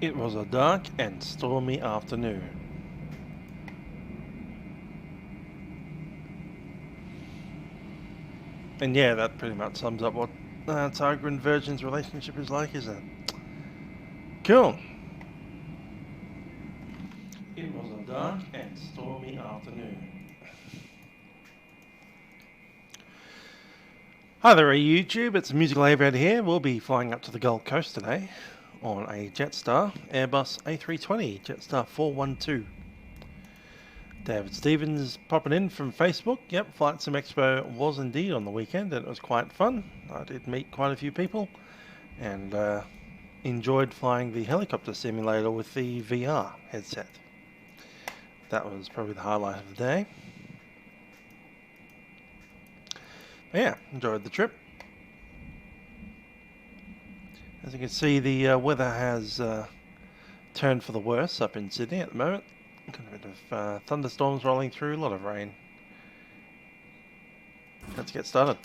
It was a dark and stormy afternoon. And yeah, that pretty much sums up what Tiger and Virgin's relationship is like, isn't it? Cool. It was a dark and stormy afternoon. Hi there, YouTube. It's Musical Aviator here. We'll be flying up to the Gold Coast today on a Jetstar Airbus A320, Jetstar 412. David Stevens popping in from Facebook. Yep, Flightsym Expo was indeed on the weekend and it was quite fun. I did meet quite a few people and enjoyed flying the helicopter simulator with the VR headset. That was probably the highlight of the day. But yeah, enjoyed the trip. As you can see, the weather has turned for the worse up in Sydney at the moment. Got a bit of thunderstorms rolling through, a lot of rain. Let's get started.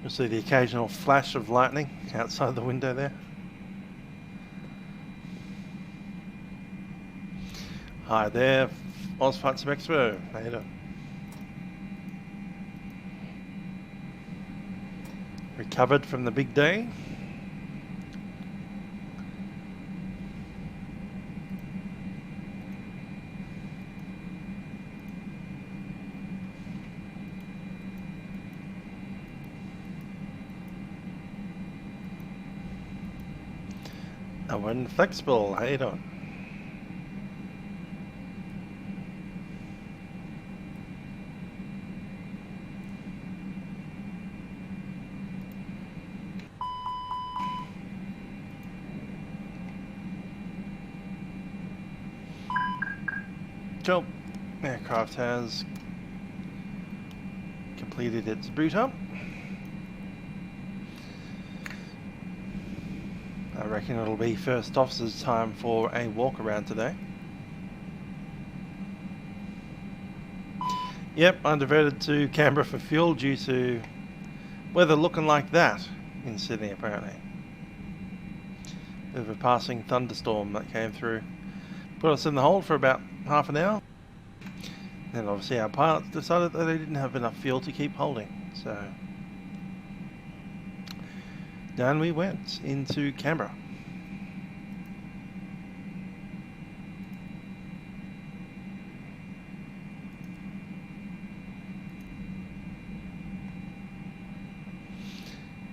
You'll see the occasional flash of lightning outside the window there. Hi there, Flightsym Expo. How you doing? Recovered from the big day? Owen Flexible, how you doing? Cool. Aircraft has completed its boot up. I reckon it'll be first officer's time for a walk around today. Yep, I diverted to Canberra for fuel due to weather looking like that in Sydney apparently. Bit of a passing thunderstorm that came through. Put us in the hold for about half an hour. Then obviously our pilots decided that they didn't have enough fuel to keep holding, so down we went into Canberra.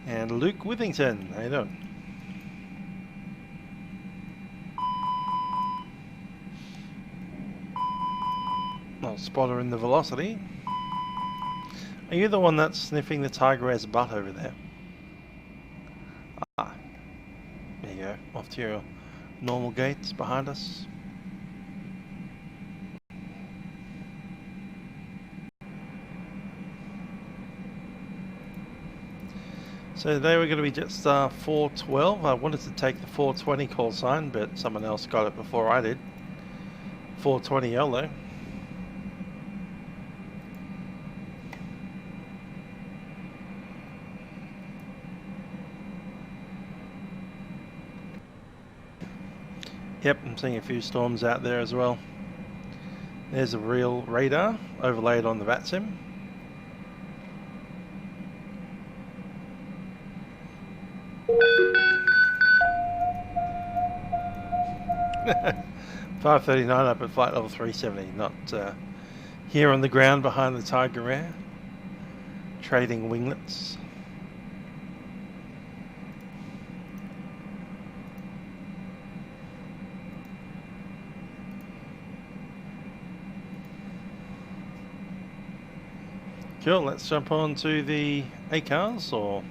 And Luke Withington, how you doing? Well, spotter in the Velocity. Are you the one that's sniffing the Tiger Air's butt over there? Ah, there you go, off to your normal gates behind us. So today we're going to be Jetstar 412. I wanted to take the 420 call sign, but someone else got it before I did. 420 YOLO. Yep, I'm seeing a few storms out there as well. There's a real radar overlaid on the Vatsim. $539 up at flight level 370, not here on the ground behind the Tiger Air, trading winglets. Cool, let's jump on to the ACARS, or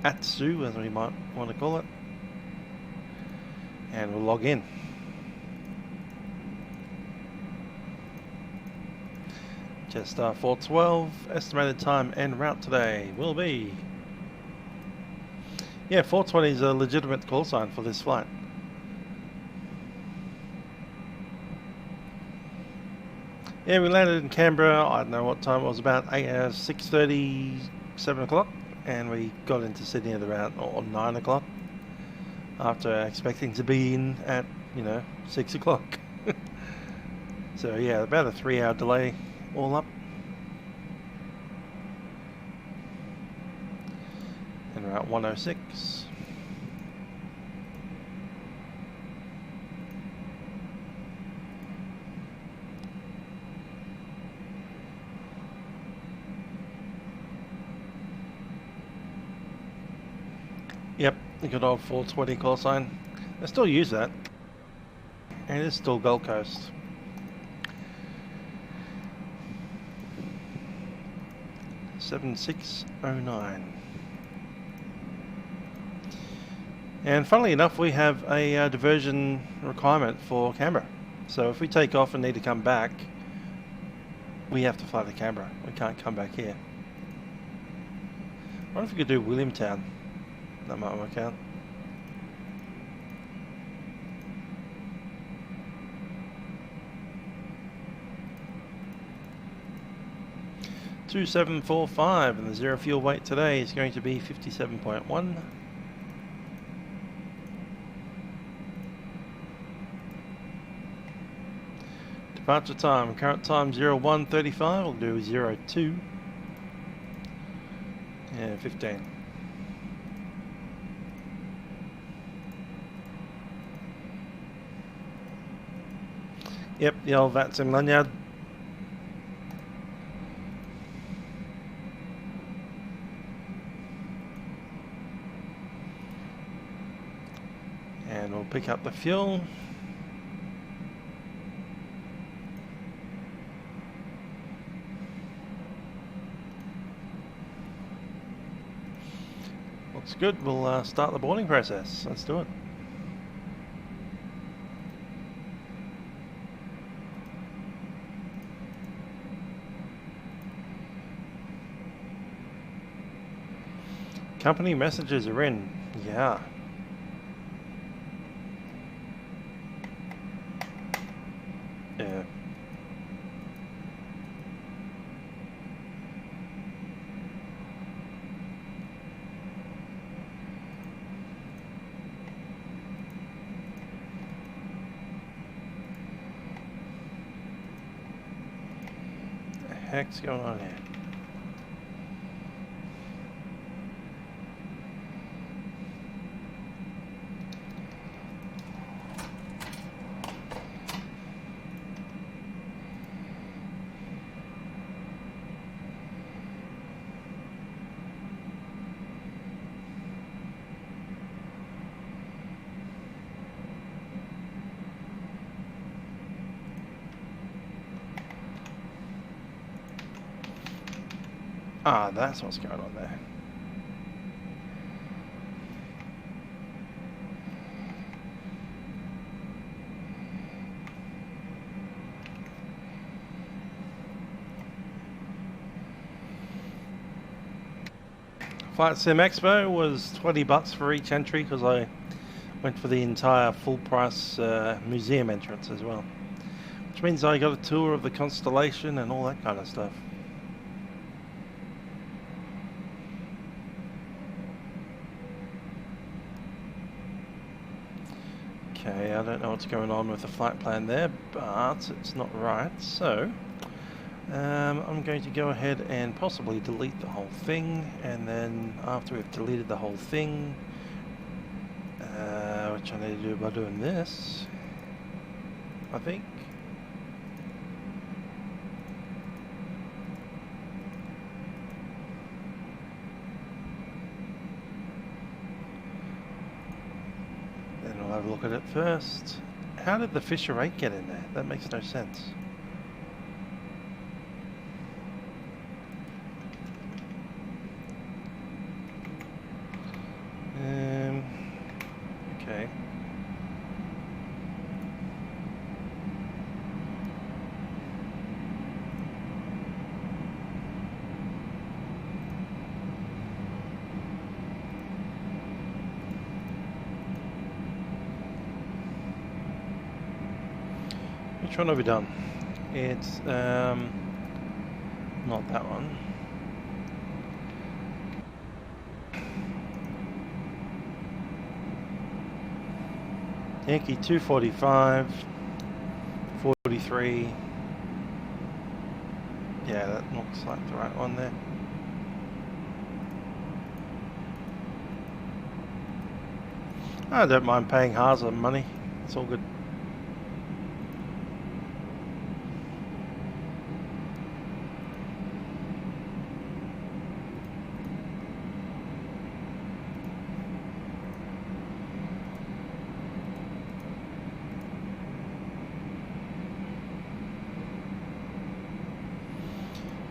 ATSU as we might want to call it, and we'll log in. Jetstar 412, estimated time en route today will be Yeah, 420 is a legitimate call sign for this flight. Yeah, we landed in Canberra, I don't know what time it was, about 6:30, 7 o'clock, and we got into Sydney at about 9 o'clock, after expecting to be in at, 6 o'clock. So yeah, about a 3-hour delay all up. And we're at 106. Yep, the good old 420 call sign. I still use that. And it is still Gold Coast. $7609. And funnily enough, we have a diversion requirement for Canberra. So if we take off and need to come back, we have to fly to Canberra. We can't come back here. I wonder if we could do Williamtown. That might work out. $2745, and the zero fuel weight today is going to be 57.1. Departure time, current time 0135, we'll do 02. Yeah, 15. Yep, the old Vatsim lanyard. And we'll pick up the fuel. Looks good. We'll start the boarding process. Let's do it. Company messages are in. Yeah. Yeah. What the heck's going on here? Ah, that's what's going on there. Flight Sim Expo was $20 for each entry because I went for the entire full price museum entrance as well. Which means I got a tour of the constellation and all that kind of stuff. Okay, I don't know what's going on with the flight plan there, but it's not right, so I'm going to go ahead and possibly delete the whole thing, and then after we've deleted the whole thing, which I need to do by doing this, I think. I'll have a look at it first. How did the Fisher 8 get in there? That makes no sense. Okay. Which one have we done? It's not that one. Yankee 245, 43. Yeah, that looks like the right one there. I don't mind paying Haas money. It's all good.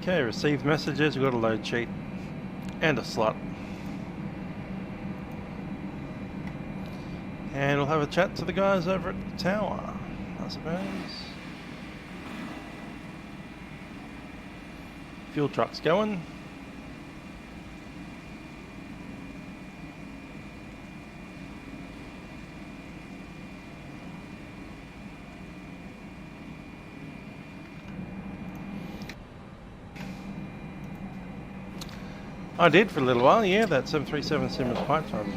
Okay, received messages, we've got a load sheet and a slot. And we'll have a chat to the guys over at the tower, I suppose. Fuel truck's going. I did for a little while, yeah, that 737 Simmons pipe time.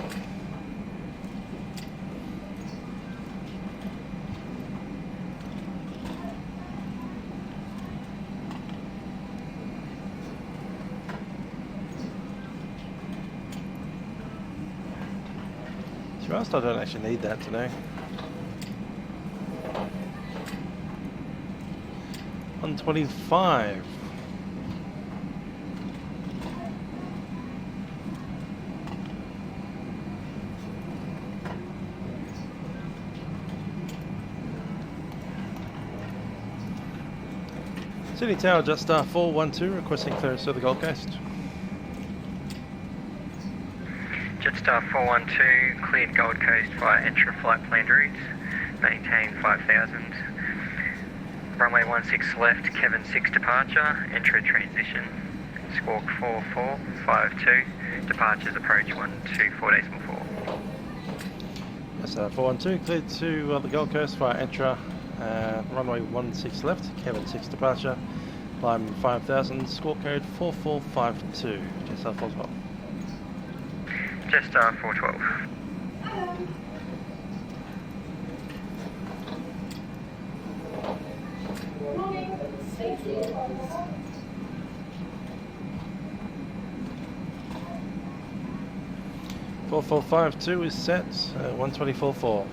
To be honest, I don't actually need that today. $125. Sydney Tower, Jetstar 412, requesting clearance to the Gold Coast. Jetstar 412, cleared Gold Coast via intra-flight planned routes, maintain 5000. Runway 16 left, Kevin 6 departure, intra transition, squawk 4452, departures approach 124.4. Jetstar 412, cleared to the Gold Coast via intra. Runway 16 left, Kevin 6 departure, climb 5000, squawk code 4452, Jetstar 412. Jetstar 412. 4452 is set, 124.4.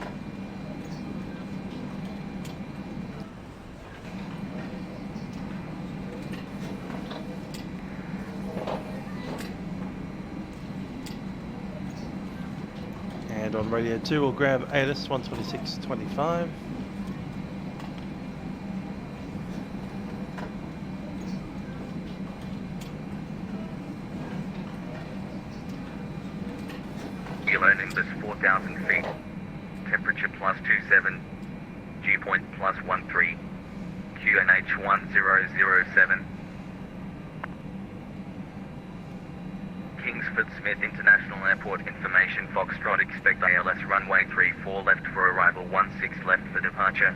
And on radio 2 we'll grab ATIS 126.25. Kilo Nimbus 4,000 feet, temperature +27, dew point +13, QNH 1007. Kingsford Smith International Airport information, Foxtrot expect ALS runway 34 left for arrival, 16 left for departure.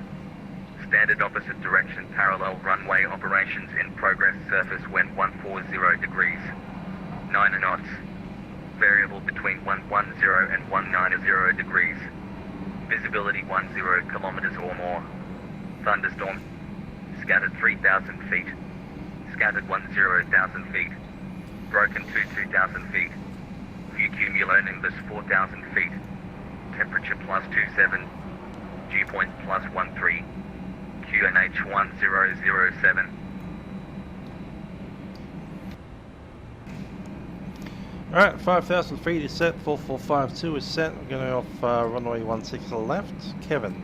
Standard opposite direction parallel runway operations in progress, surface wind 140 degrees, 9 knots. Variable between 110 and 190 degrees. Visibility 10 kilometers or more. Thunderstorm. Scattered 3,000 feet. Scattered 10,000 feet. Broken 2,000 feet. View cumulonimbus 4,000 feet. Temperature +27. Dew point +13. QNH 1007. Alright, 5,000 feet is set, 4452 is set. We're going off runway 16 left. Kevin.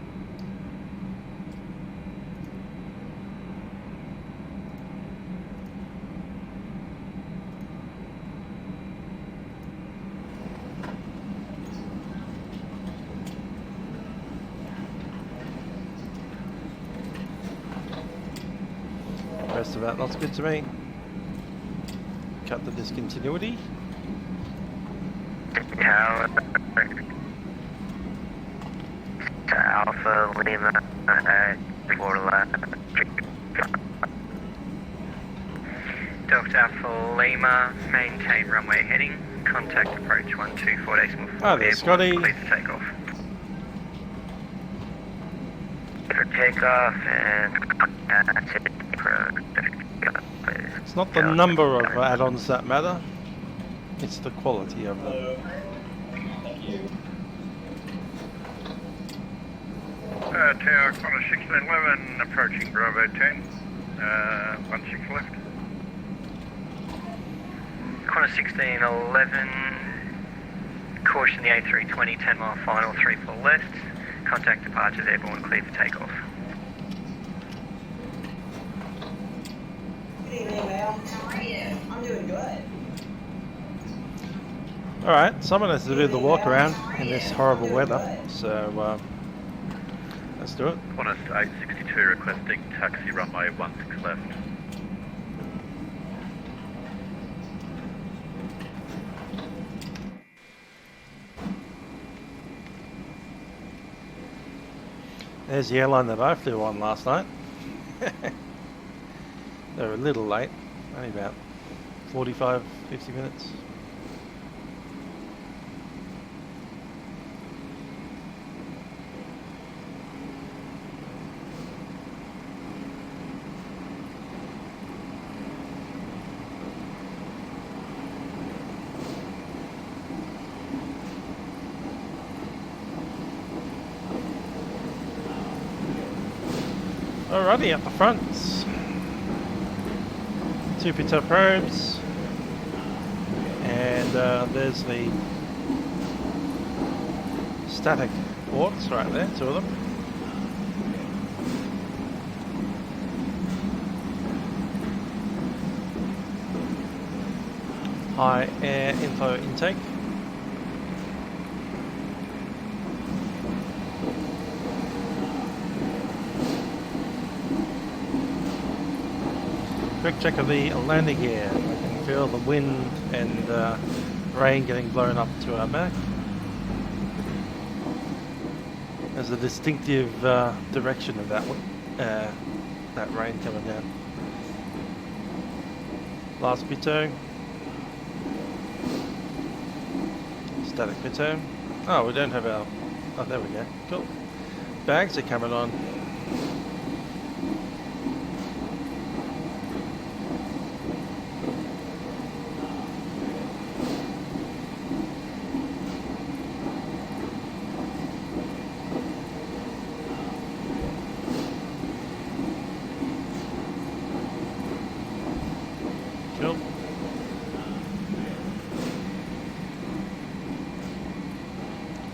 Rest of that looks good to me. Cut the discontinuity. Tower to Alpha Lima Delta Alpha Lima, maintain runway heading. Contact approach 124.4. Oh, there's Scotty. Clear for takeoff. For takeoff and It's not the number of add-ons that matter, it's the quality of them. Tower Connor 1611, approaching Bravo 10, 16 left. Connor 1611, caution the A320, 10 mile final, 34 left. Contact departures airborne, clear for takeoff. Good evening, ma'am. How are you? I'm doing good. Alright, someone has to do the walk around in this horrible weather, so let's do it. Qantas 862 requesting taxi runway 16 left. There's the airline that I flew on last night. They were a little late, only about 45, 50 minutes. Alrighty, at the front, 2 pitot probes, and there's the static ports right there, 2 of them. High air info intake. Quick check of the landing gear. I can feel the wind and rain getting blown up to our back. There's a distinctive direction of that rain coming down. Last pitot. Static pitot. Oh, we don't have our... Oh, there we go. Cool. Bags are coming on.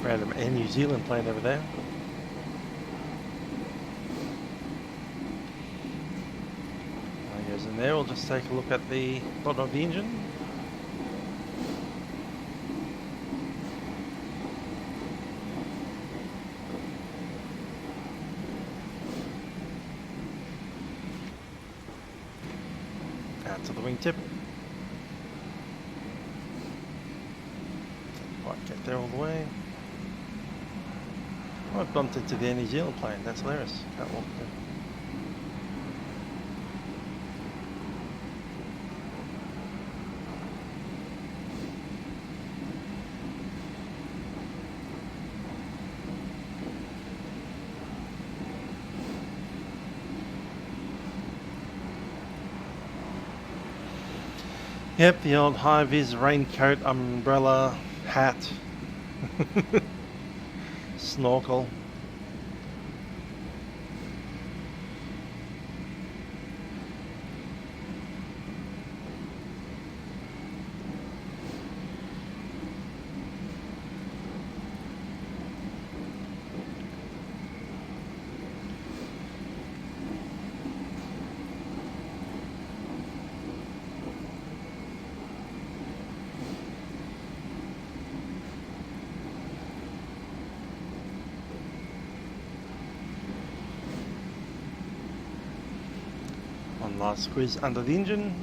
Random Air New Zealand plane over there. That goes in there. We'll just take a look at the bottom of the engine. Out to the wingtip. Quite get there all the way. Oh, I've bumped into the Air New Zealand plane. That's hilarious. Can't walk there. Yep, the old high-vis raincoat, umbrella, hat, snorkel. One last squeeze under the engine.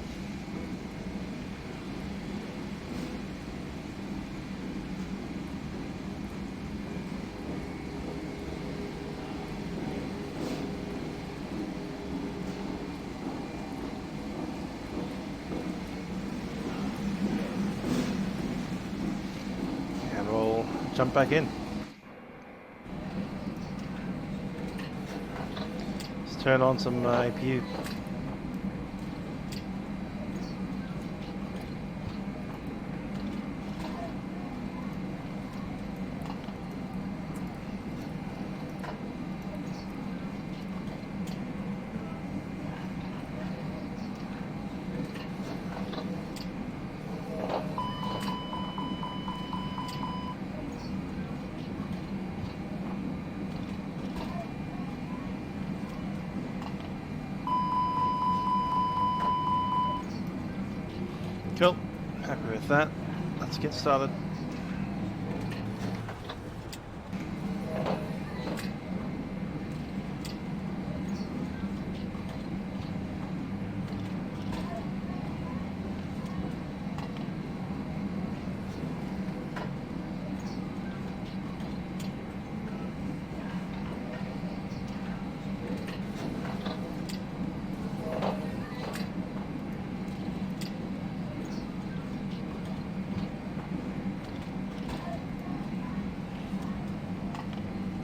jump back in. Let's turn on some APU. Cool, happy with that. Let's get started.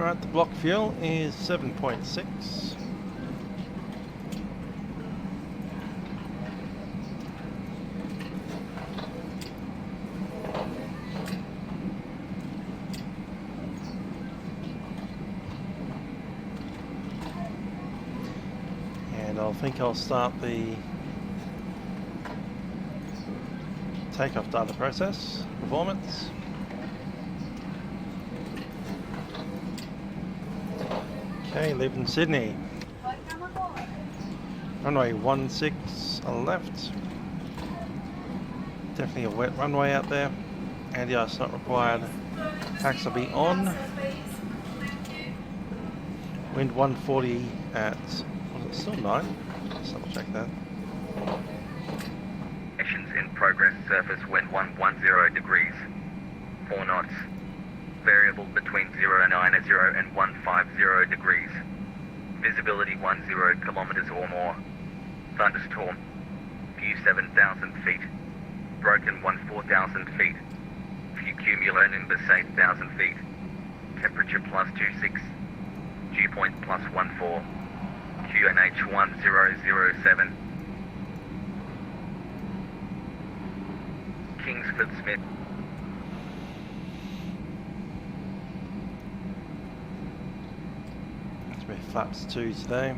Alright, the block fuel is 7.6. And I think I'll start the takeoff data process performance. Okay, leaving Sydney. Runway 16 left. Definitely a wet runway out there. Anti-ice not required. Packs will be on. Wind 140 at, was it still 9? Let's double check that. Actions in progress, surface wind 110 degrees. 4 knots. Variable between 090 and 150 degrees. Visibility 10 kilometers or more. Thunderstorm. View 7,000 feet. Broken 4,000 feet. View cumulonimbus 8,000 feet. Temperature +26. Dew point +14. QNH 1007. Kingsford Smith. Flaps 2 today.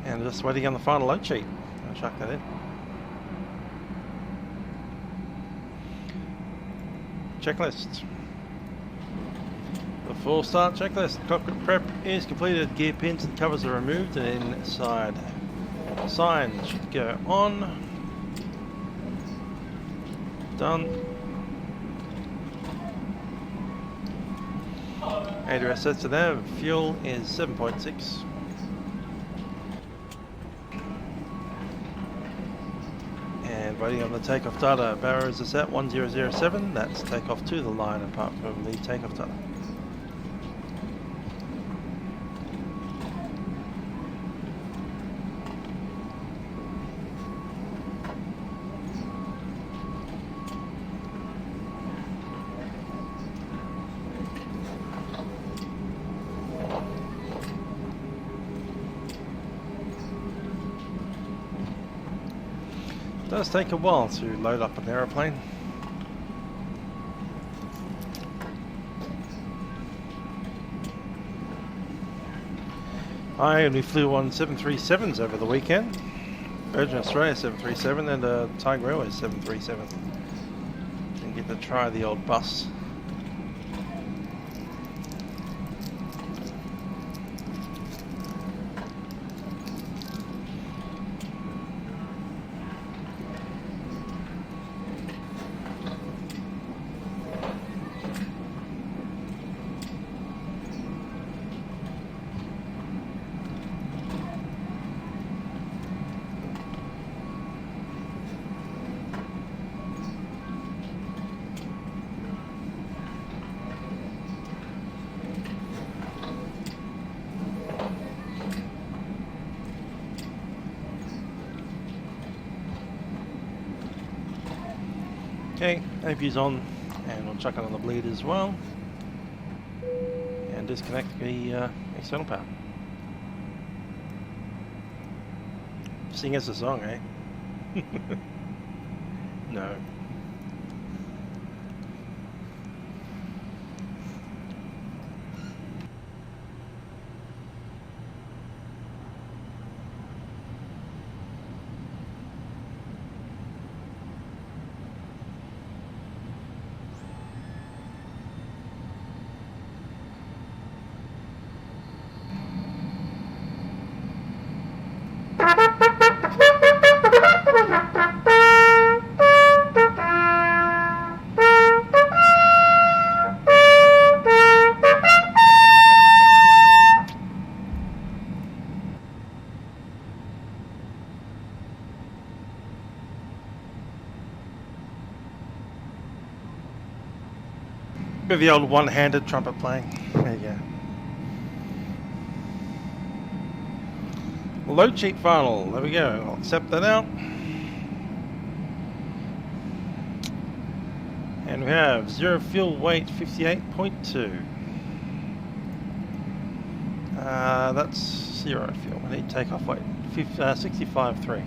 And just waiting on the final load sheet. I'll chuck that in. Checklist. The full start checklist. Cockpit prep is completed. Gear pins and covers are removed and inside. Signs should go on. Done. ADRS sets to nav. Fuel is 7.6. And waiting on the takeoff data. Barrows is at 1007. That's takeoff to the line apart from the takeoff data. It does take a while to load up an aeroplane. I only flew on 737s over the weekend. Virgin Australia 737 and a Tiger Airways 737. Didn't get to try the old bus. Okay, APU's on, and we'll chuck it on the bleed as well, and disconnect the external power. Sing us a song, eh? No. Bit of the old one-handed trumpet playing. There you go. Load sheet final. There we go. I'll accept that out. And we have 0 fuel weight 58.2. That's 0 fuel. I need takeoff weight 65.3.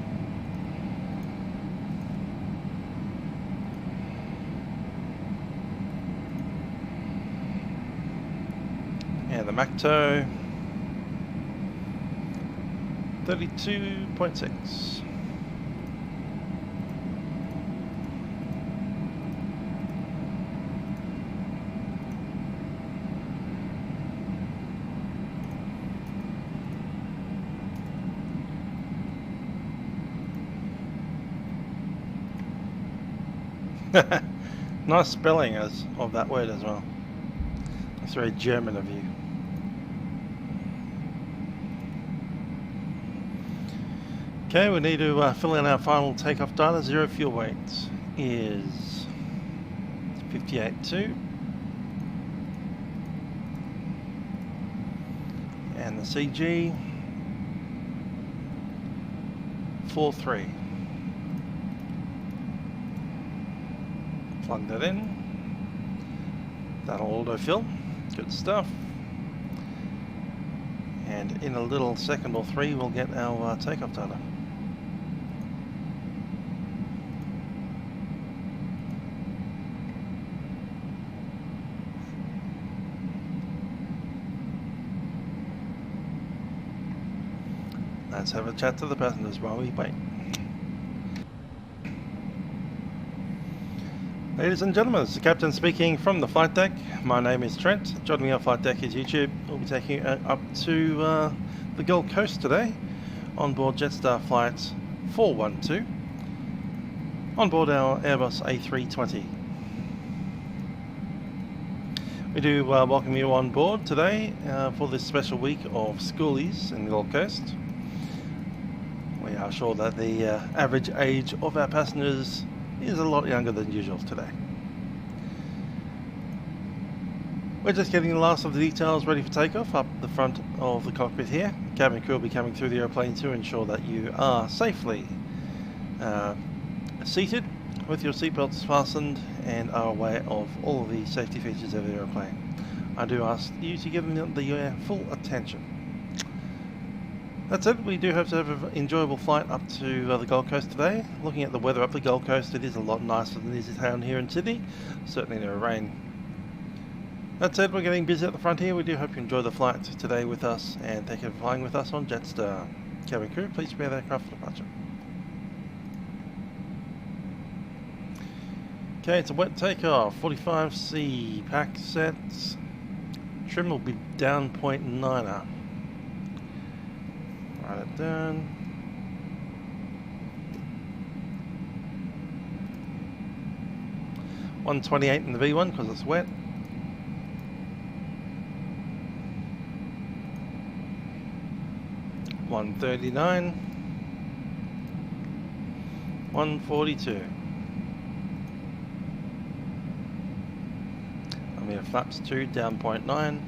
And the MACTO 32.6. Nice spelling of that word as well. That's very German of you. Okay, we need to fill in our final takeoff data. 0 fuel weight is 58.2. And the CG 4.3. Plug that in. That'll autofill. Good stuff. And in a little second or three, we'll get our takeoff data. Let's have a chat to the passengers while we wait. Ladies and gentlemen, it's the captain speaking from the flight deck. My name is Trent. Joining me on flight deck is YouTube. We'll be taking you up to the Gold Coast today on board Jetstar flight 412 on board our Airbus A320. We do welcome you on board today for this special week of Schoolies in the Gold Coast. We are sure that the average age of our passengers is a lot younger than usual today. We're just getting the last of the details ready for takeoff up the front of the cockpit here. Cabin crew will be coming through the airplane to ensure that you are safely seated with your seatbelts fastened and are aware of all of the safety features of the airplane. I do ask you to give them the full attention. That's it. We do hope to have an enjoyable flight up to the Gold Coast today. Looking at the weather up the Gold Coast, it is a lot nicer than it is down here in Sydney. Certainly no rain. That said, we're getting busy at the front here. We do hope you enjoy the flight today with us, and thank you for flying with us on Jetstar. Cabin crew, please prepare the aircraft for departure. Okay, it's a wet takeoff. 45C pack sets. Trim will be down 0.9er. Write it down. $128 in the V1 because it's wet. $139. $142. And we have flaps 2 down 0.9.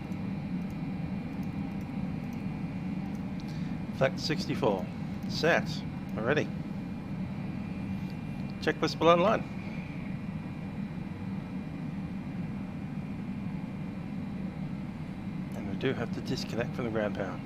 Flex 64. Set. We're ready. Checklist below the line. we do have to disconnect from the ground power.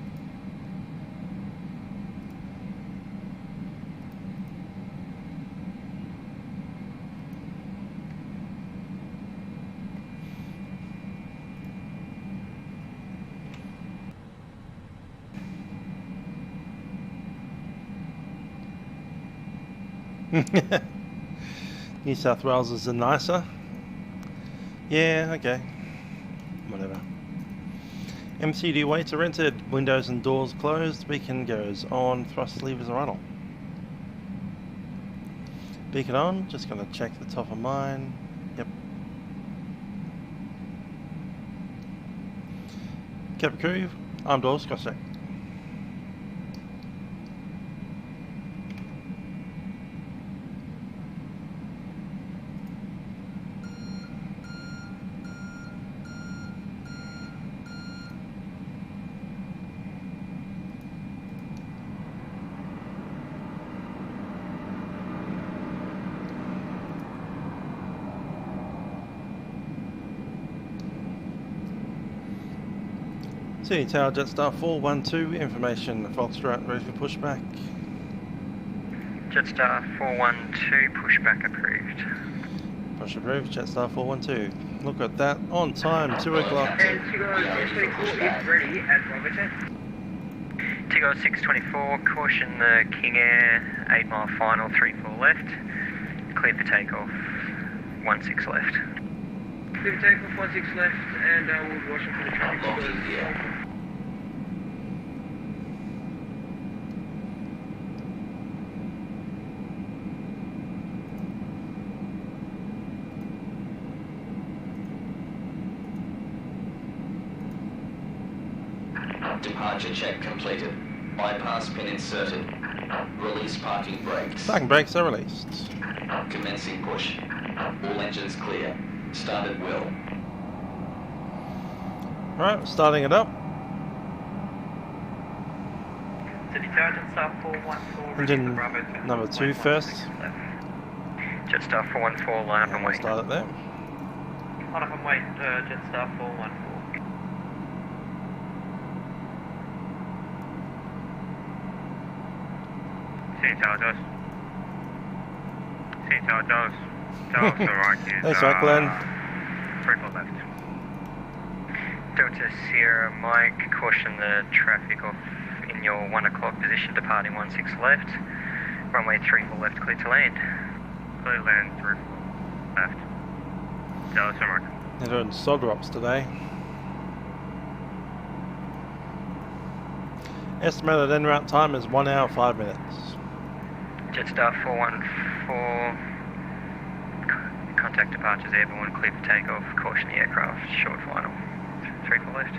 New South Wales is nicer. Yeah, okay. Whatever. MCD weights are entered. Windows and doors closed. Beacon goes on. Thrust levers are idle. Beacon on. Just going to check the top of mine. Yep. Cabin crew. Arm doors. Cross check. City Tower, Jetstar 412, information, Foxtrot, ready for pushback. Jetstar 412, pushback approved. Push approved, Jetstar 412. Look at that, on time, 2 o'clock. Tigo 624 is ready at Robertson. Tigo 624, caution the King Air, 8 mile final, 34 left. Clear for takeoff, 16 left. Clear for takeoff, 16 left, and we'll watch it for the traffic. Departure check completed. Bypass pin inserted. Release parking brakes. Parking brakes are released. Commencing push. All engines clear. Start at will. Alright, starting it up. City Tower, Jetstar 414. Engine number 2 first. Jetstar 414, line up and We'll wait. start it there. Line up and wait, Jetstar 414. City Tower, Josh. City Tower, Josh. Josh, the right is, That's right, Glenn. 34 left. Delta Sierra Mike, caution the traffic off in your 1 o'clock position, departing 16 left. Runway 34 left, clear to land. Clear to land, 34 left. Dallas Sierra Mike. They're doing sod drops today. Estimated en route time is 1 hour 5 minutes. Jetstar 414, contact departures airborne, clear for takeoff, caution the aircraft, short final, 34 left.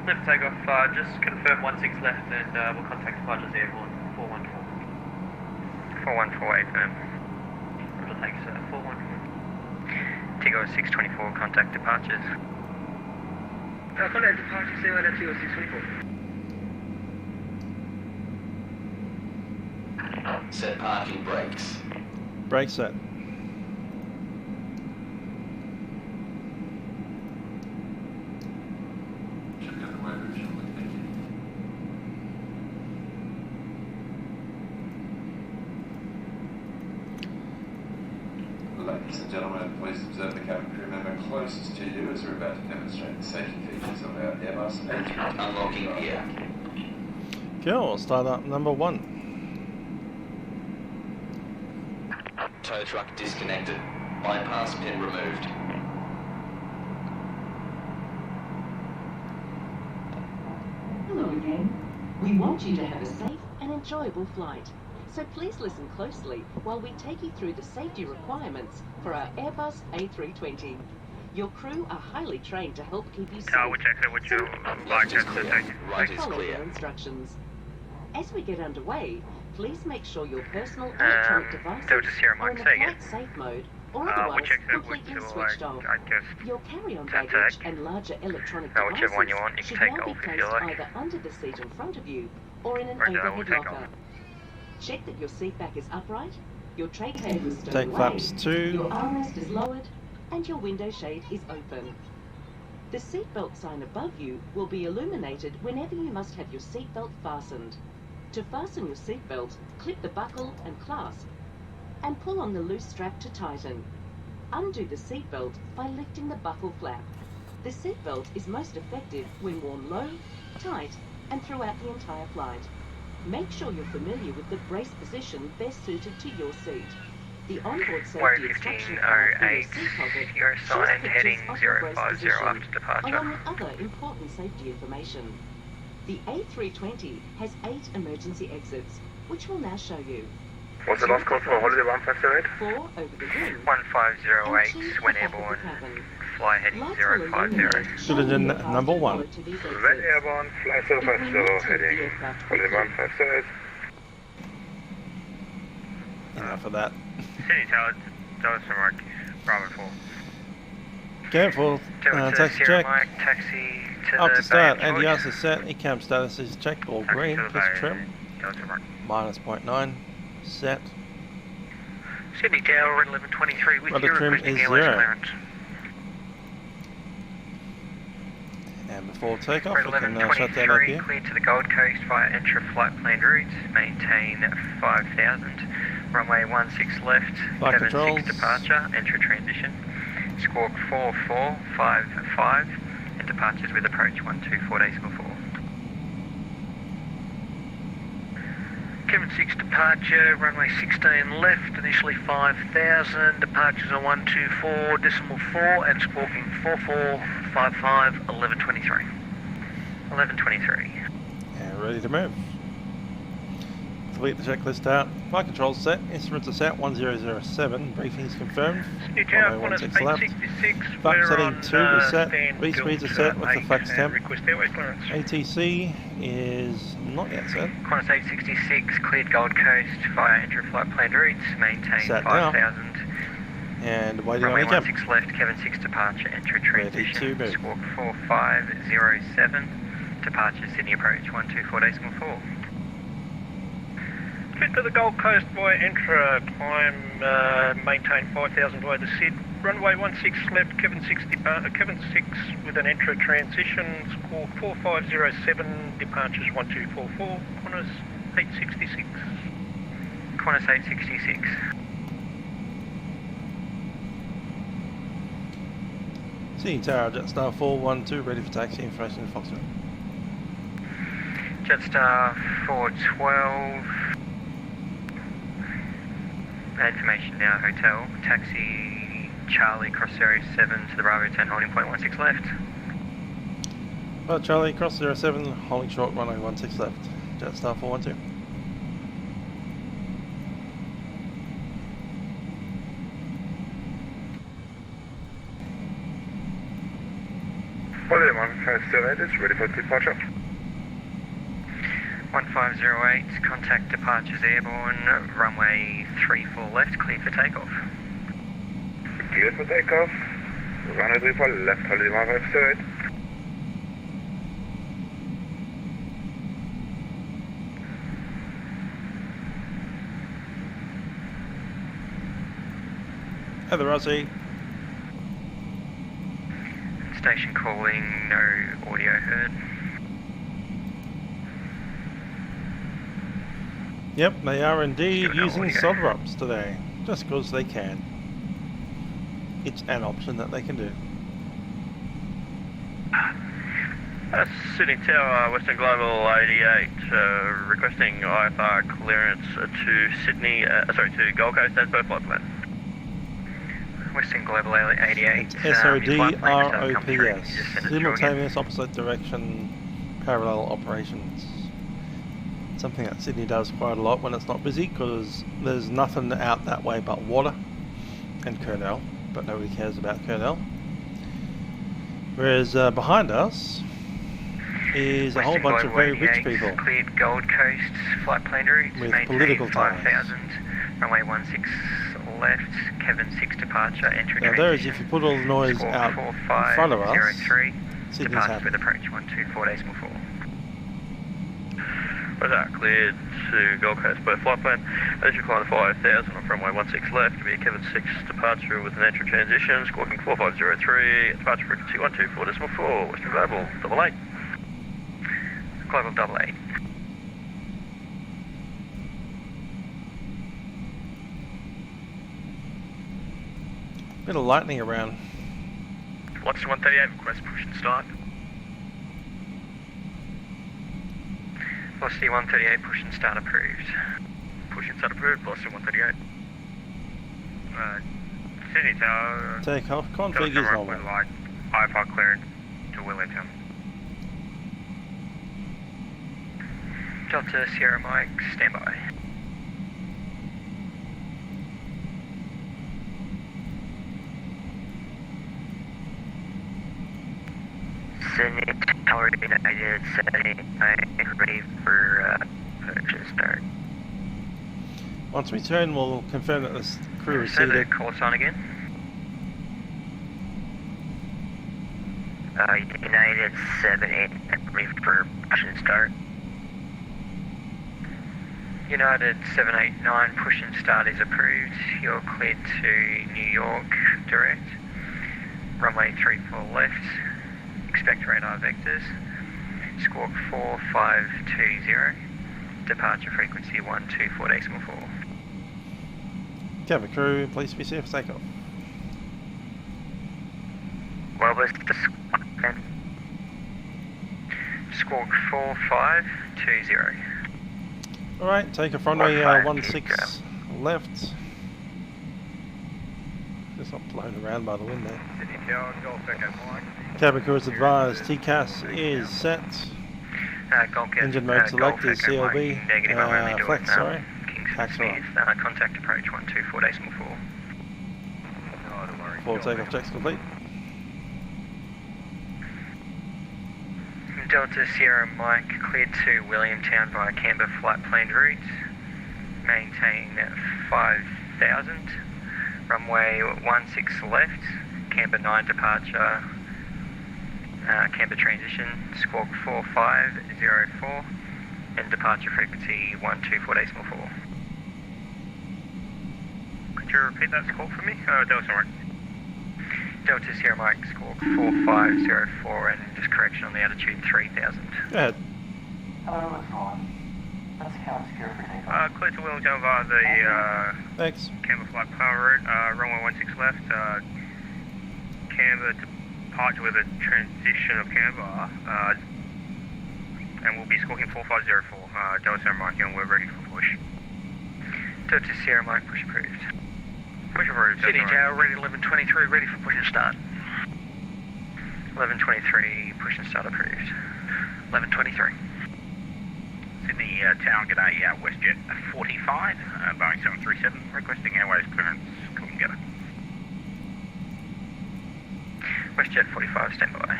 Clear for takeoff, just confirm 16 left and we'll contact departures airborne, 414. 414 affirm. Roger, thanks, 414. Tigo 624, contact departures. Contact departures, see you later, Tigo 624. Set parking brakes. Brake set. Ladies and gentlemen, please observe the cabin crew member closest to you as we're about to demonstrate the safety features of our Airbus A320. Unlocking gear. Cool, we'll start up number 1. Tow truck disconnected. Bypass pin removed. Hello again. We want you to have a safe and enjoyable flight. So please listen closely while we take you through the safety requirements for our Airbus A320. Your crew are highly trained to help keep you safe. Which exit would you like us to take? Right is Follow clear. your instructions. As we get underway, please make sure your personal electronic devices Delta Sierra are in Mike, a say again. flight safe mode or otherwise Which exit would completely you switched like? off. I guess. Your carry-on Tech. baggage and larger electronic devices Whichever one you want, you can should take now be off if placed you like. either under the seat in front of you or in an Roger, I will overhead take locker. off. Check that your seat back is upright, your tray table is stowed Take away, flaps 2. your armrest is lowered, and your window shade is open. The seatbelt sign above you will be illuminated whenever you must have your seatbelt fastened. To fasten your seatbelt, clip the buckle and clasp, and pull on the loose strap to tighten. Undo the seatbelt by lifting the buckle flap. The seatbelt is most effective when worn low, tight, and throughout the entire flight. Make sure you're familiar with the brace position best suited to your seat. The onboard safety instruction card in your seat pocket you're shows assigned pictures heading of the brace 050 position, after departure. along with other important safety information. The A320 has 8 emergency exits, which we'll now show you. What's the last call for holiday 158? 4 over the rim, 1508 and 2 when at the top of airborne, the cabin. fly heading Lights will 050. illuminate, Should have done showing you the path number to one. follow to these When exits. airborne, fly so If fast, we so need to, the heading aircraft holiday quickly. 158. Enough of that. City Tower, Dallas Mark, Bravo 4. Careful. Taxi check. Mike, taxi to Up the to start. Bay of NDRs George. is set. ECAM status is checked. All Taxi green. to the Please Bay, trim. Delta Mark. Minus 0.9. Set. Sydney Tower, 1123 with Rudder you, trim requesting is airways 0. clearance. And before takeoff, we can shut down up 1123, here. cleared to the Gold Coast via intra-flight planned route. Maintain 5000. Runway 16 left. Flight Cabin controls. 6 departure. Enter transition. Squawk 4455 and departures with approach 124 days before. Cabin 6 departure, runway 16 left, initially 5000, departures are 124, decimal 4 and squawking 4455, 1123. 1123. And ready to move. Delete the checklist out. Flight controls set. Instruments are set. 1007. Briefings confirmed. Sydney Tower, Runway 16 left. 866. Flap We're setting on 2 is set. stand Lead speeds are build, set with the 8 flex and temp. request airway clearance. ATC is not yet set. Qantas 866, cleared Gold Coast via intra-flight planned routes, maintain Set now. 5000. And waiting on Runway ECAM. 16 left, Cabin 6 departure, enter Ready to transition, move. squawk 4507, departure Sydney approach 124 days before. Fit to the Gold Coast via intra climb, maintain 5000 via the SID. Runway 16 left, Cabin 6 with an intra transition, squawk 4507, departures 1244, Qantas 866. Qantas 866. Sydney Tower, Jetstar 412, ready for taxi. Information in Foxtrot. Jetstar 412. Information now, hotel. Taxi Charlie, cross area 7 to the Bravo 10, holding point 16 left. Well, Charlie, cross 07, holding short, runway 16 left. Jetstar 412. Holiday 158 is ready for departure. 1508, contact departures airborne, runway 34 left, cleared for takeoff. Clear for takeoff. Runway 34 left, holiday 158. Heather Rossi. Station calling, no audio heard. Yep, they are indeed Still no using audio. solder ops today, just because they can. It's an option that they can do. Sydney Tower, Western Global 88, requesting IFR clearance to Sydney, to Gold Coast as per flight plan. Western Global 88. It's SOD flight plan doesn't come through. ROPS, Just send it through again. simultaneous opposite direction parallel operations. Something that Sydney does quite a lot when it's not busy, because there's nothing out that way but water and Kurnell, but nobody cares about Kurnell. Whereas behind us is a whole Western bunch of Global very rich 88, people. Cleared Gold Coast flight plan route. With maintain political ties. 5000. Runway 16 left. Cabin 6 departure. Entry Now there is, if you put all the noise out in front of us, 4503. Sydney's Departure happy. with approach 124 days before. Roger, cleared to Gold Coast by flight plan. As you climb 5000 on runway 16 left, be a Kevin 6 departure with an entry transition, squawking 4503, departure frequency 124.4, Western Global, 88. Global 88. Bit of lightning around. Lobster 138, request push and start. Velocity 138, push and start approved. Push and start approved, Lobster 138. Sydney Tower. Take off. Config is on one. Light. IFR cleared to Williamtown. Delta Sierra Mike, standby. Sydney Tower United 79, ready for push start. Once we turn, we'll confirm that the crew is Say the seated. call sign again. United 78, ready for push and start. United 789, push and start is approved. You're cleared to New York direct. Runway 34 left. Expect radar vectors. Squawk 4520. Departure frequency 124.4. Cabin crew, please be safe for takeoff. What was the squawk? Squawk 4520. Alright, take off runway 16 left. Just not blown around by the wind there. Sydney Tower, Golf Echo Mike. Cabin crew is advised, TCAS is set. Golf Engine mode select is Echo Mike, CLB. negative, I'm only doing Flex, sorry. Kingston Tax right. Smith, contact approach 124.4. Oh, don't worry. Full takeoff checks complete. Delta Sierra Mike, cleared to Williamtown via Canberra flight planned route. Maintain 5000. Runway 16 left. Canberra 9 departure. Canberra transition. Squawk 4504. And departure frequency 124.4. Could you repeat that squawk for me? That was alright. Delta Sierra Mike, squawk 4504, and just correction on the altitude 3000. Go ahead. Hello, what's wrong? Let's count secure for takeoff. Clear to Williamtown via the Thanks. Canberra flight power route, runway 16 left. Canberra departure with a transition of Canberra, and we'll be squawking 4504. Delta Sierra Mike, and we're ready for push. Delta Sierra Mike, push approved. Push approved. City Tower, ready 1123, ready for push and start. 1123, push and start approved. 1123. Sydney Tower, g'day, WestJet 45, Boeing 737, requesting airways clearance, couldn't get it. WestJet 45, stand by.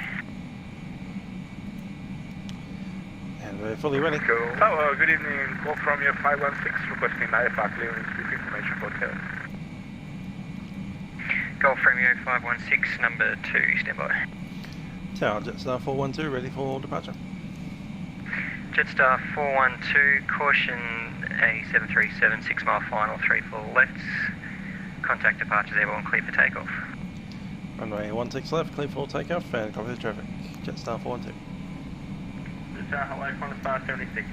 And we're fully ready. Tower, good evening. Call from your 516 requesting IFR clearance with information for hotel. Golf Romeo 516, number 2, stand by. Tower, Jetstar 412, ready for departure. Jetstar 412, caution A737, 6 mile final, 34 left. Contact departures airborne, clear for takeoff. Runway 16 left, clear for takeoff, and copy the traffic. Jetstar 412. Jetstar, hello, Qantas 576.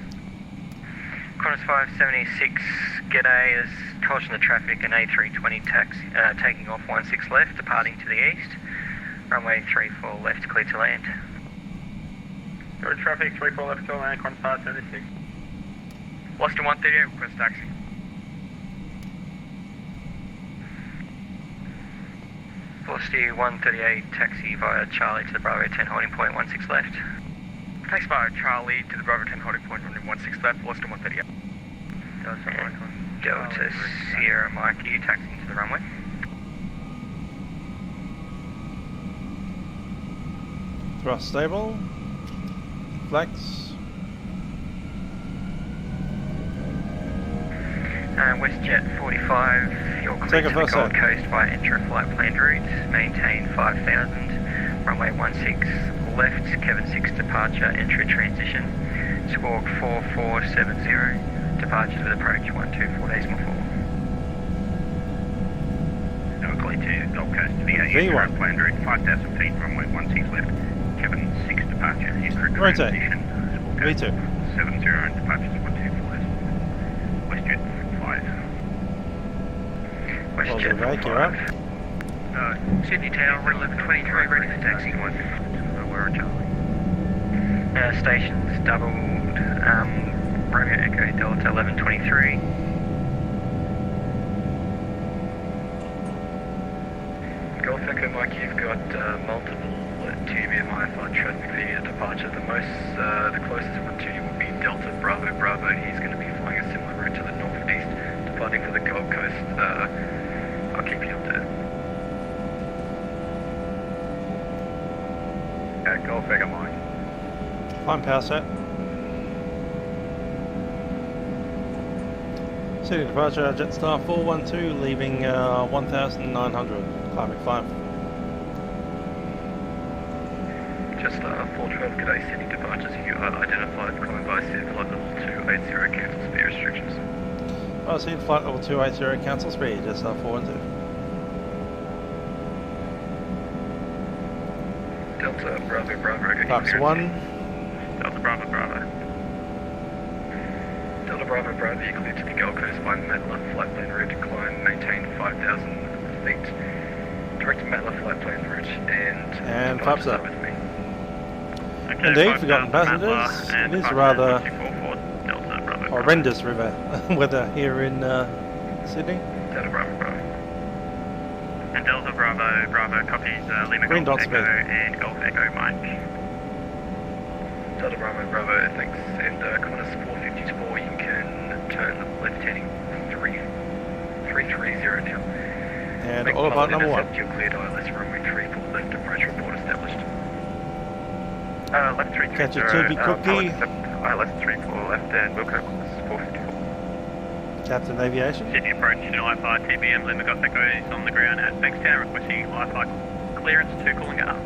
Qantas 576, g'day, there's caution the traffic, an A320 taxi, taking off 16 left, departing to the east. Runway 34 left, clear to land. Road traffic, 34 left to land, Qantas 576. Lost in 138, request taxi. Velocity 138, taxi via Charlie to the Bravo 10 holding point, 16 left. Taxi via Charlie to the Bravo 10 holding point, 16 left, lost in 138. Delta Sierra Mike, are you taxiing to the runway? Thrust stable. Flex. WestJet 45, you're clear to the Gold Coast by intra-flight planned route. Maintain 5000, runway 16 left, Kevin 6 departure, entry transition, squawk 4470, departure with approach 124.4. Clear to Gold Coast VH, planned route 5,000 feet, runway 16 left, Kevin 6 departure, entry transition, squawk 70 and departure 124. WestJet 5. WestJet 5. Sydney Tower, 1123, ready for taxi. We're on Charlie. Stations doubled, Romeo Echo Delta 1123. Golf Echo Mike, you've got multiple TBM IFR traffic for your departure. The closest one to you will be Delta Bravo Bravo. He's going to be flying a similar route to the northeast, departing for the Gold Coast. I'll keep you updated. Golf Echo Mike. I'm power set. City departure, Jetstar 412, leaving 1,900, climbing 5. Jetstar 412, g'day, Sydney departures. You are identified, climbing by seat flight level 280, cancel speed restrictions. Oh, seat flight level 280, cancel speed, Jetstar 412. Delta Bravo Bravo. Box 1. Delta Bravo Bravo. Delta Bravo Bravo, you're cleared to the Gold Coast by Matla flight plan route, climb, maintain 5,000 feet. Direct to Matla flight plan route and 5 up. With me. Okay, Indeed, forgotten passengers. It is rather horrendous river weather here in Sydney. Delta Bravo Bravo. And Delta Bravo Bravo copies Lima Green Golf dot Echo speed. and Golf Echo Mike. Delta Bravo Bravo, thanks. And Qantas 454, you can turn left heading 330 now. And all about number 1. You're cleared ILS runway 34 left, approach report established. Left 330. Catch a Tubi cookie. ILS 34 left and Milkrun 454. Captain Aviation. Sydney approach to Wi-Fi TBM Lima Golf Echo is on the ground at Facecam, requesting Wi-Fi clearance to Coolangatta.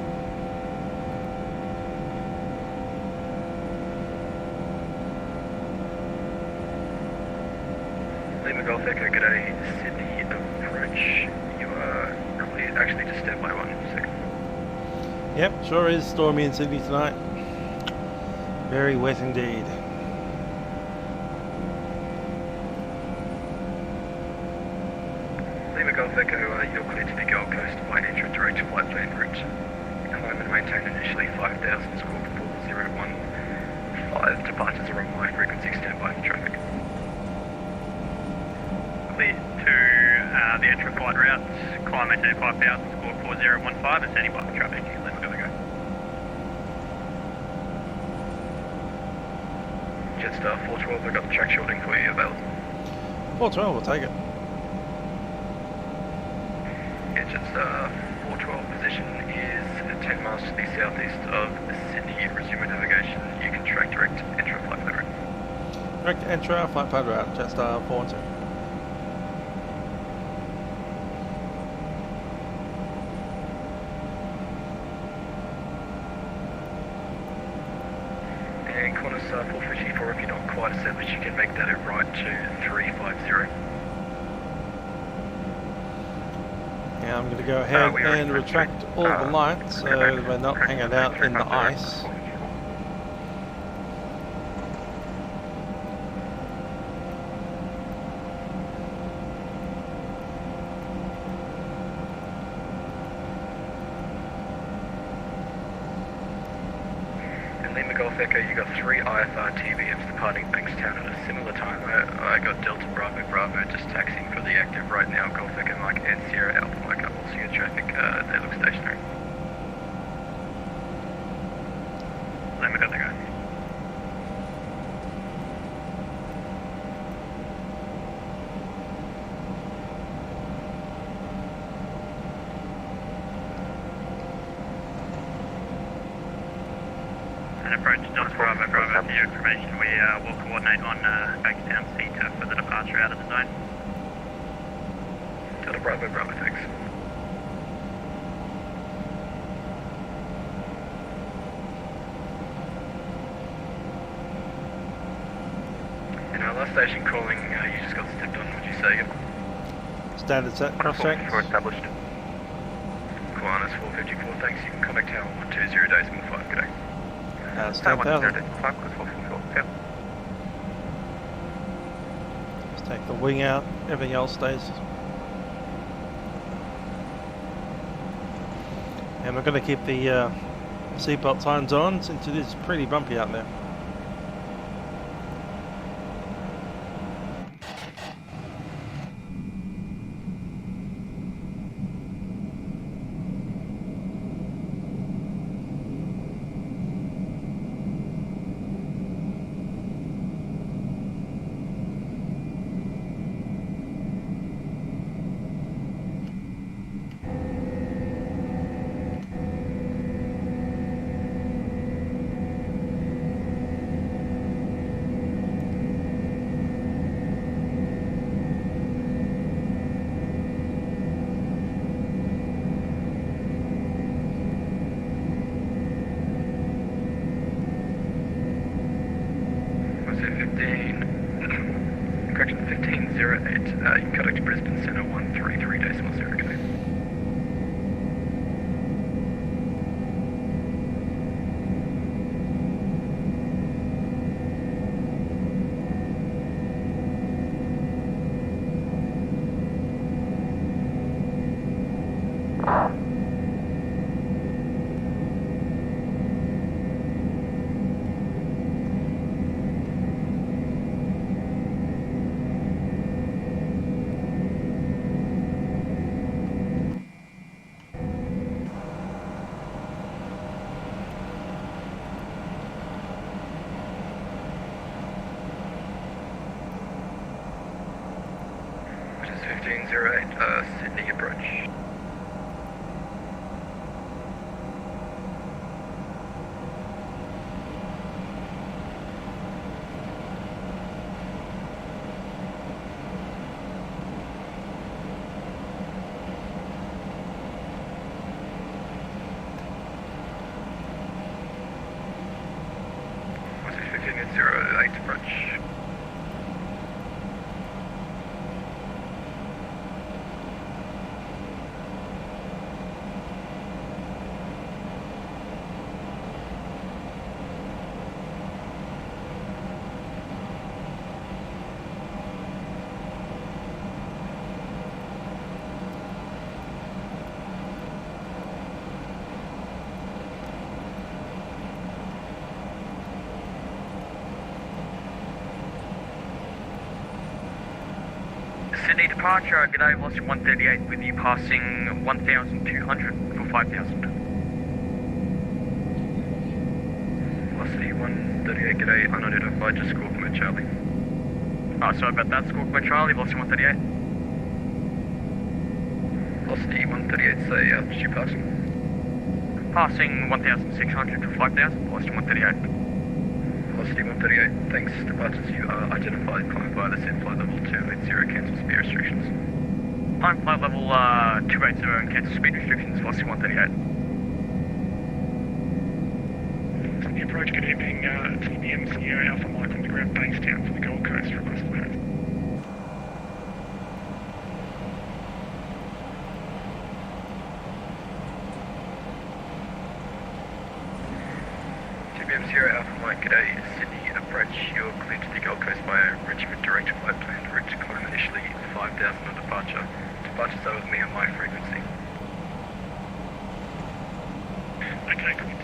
Lima Golf Echo, g'day, Sydney approach. You are cleared. Actually, just stand by 1 second. Yep, sure is stormy in Sydney tonight. Very wet indeed. Lima Golf Echo, you're cleared to the Gold Coast by entry direct flight plan route. Climb and maintain initially 5,000, squawk 4015. Departures are on my frequency, stand by for traffic. Clear to the entry flight route, climb maintain 5,000, squawk 4015 and standing by for traffic. Lima Golf Echo. Jetstar 412, I've got the track shorting for you available. 412, we'll take it. Yeah, Jetstar 412 position is 10 miles to the southeast of Sydney. Resume navigation. You can track direct intra flight plan route. Direct intra flight plan route, Jetstar 412. And Qantas 454, if you're not quite established, you can make that a right to 350. Yeah, I'm going to go ahead and retract all the lights so we're not hanging out in the ice. Lima Golf Echo, you got 3 IFR TBMs departing Bankstown at a similar time. I got Delta Bravo Bravo just taxiing for the active right now. Golf Echo Mike and Sierra Alpha Mike up. Also your traffic, they look stationary. Lima Golf Echo. And approach Delta Bravo Bravo for your information. We will coordinate on Bankstown CETA for the departure out of the zone. Delta Bravo Bravo, thanks. last station calling, you just got stepped on, would you say again? Standard set, cross check. Established. Kiwanis 454, thanks. You can contact tower 120.5, good day. That's 10,000. 5, close 444, yep. Just take the wing out, everything else stays. And we're going to keep the seatbelt signs on since it is pretty bumpy out there. Correction 1508, you can contact Brisbane Centre 133.0, okay. Which is 1508, Sydney approach. Which is 1508 approach. Sydney departure, g'day, velocity 138 with you passing 1,200 for 5,000. Velocity 138, g'day, unidentified, just score from Charlie. Sorry about that, score from Charlie, velocity 138. Velocity 138, say, altitude passing. Passing 1,600 for 5,000, velocity 138. Velocity 138, thanks. Departures you are identified. Climb via the set flight level 280, cancel speed restrictions. Climb flight level 280 and cancel speed restrictions, velocity 138. Sydney approach, good evening. TBM Sierra Alpha Mike on the ground base down for the Gold Coast, request clearance. TBM Sierra Alpha Mike, g'day. Sydney approach, you're cleared to the Gold Coast via Richmond direct flight plan. Route to climb initially 5,000 on departure. Departures are with me on my frequency. Okay, good to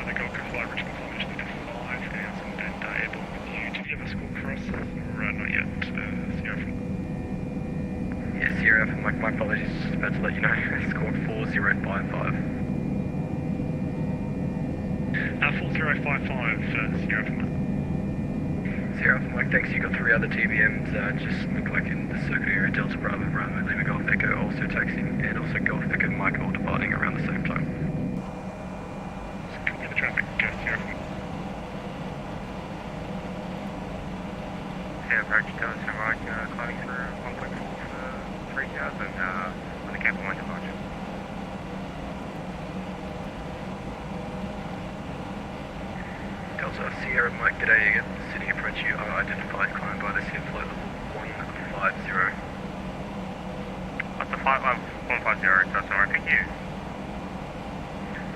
the Gold Coast via Richmond climb initially to 5,000 and airborne with you. Did you have a score for us? Or not yet, Sierra Alpha? Yes, Sierra Alpha Mike, my apologies, just about to let you know. Scored 4055. 4055, Sierra Alpha Mike. Sierra Alpha Mike, thanks. You got 3 other TBMs, just look like in the circuit area, Delta Bravo, Bravo, Lima Golf Echo, also taxiing, and also Golf Echo Mike all departing around the same time. Copy the traffic, Sierra Alpha Mike. Sierra approach, Delta right, climbing through 1.4 for 3,000 on the Capital 1 departure. Delta Sierra Mike, g'day again. Sydney approach you are identified, climb by the SID flight level 150. What's the flight level 150, customer, repeat you?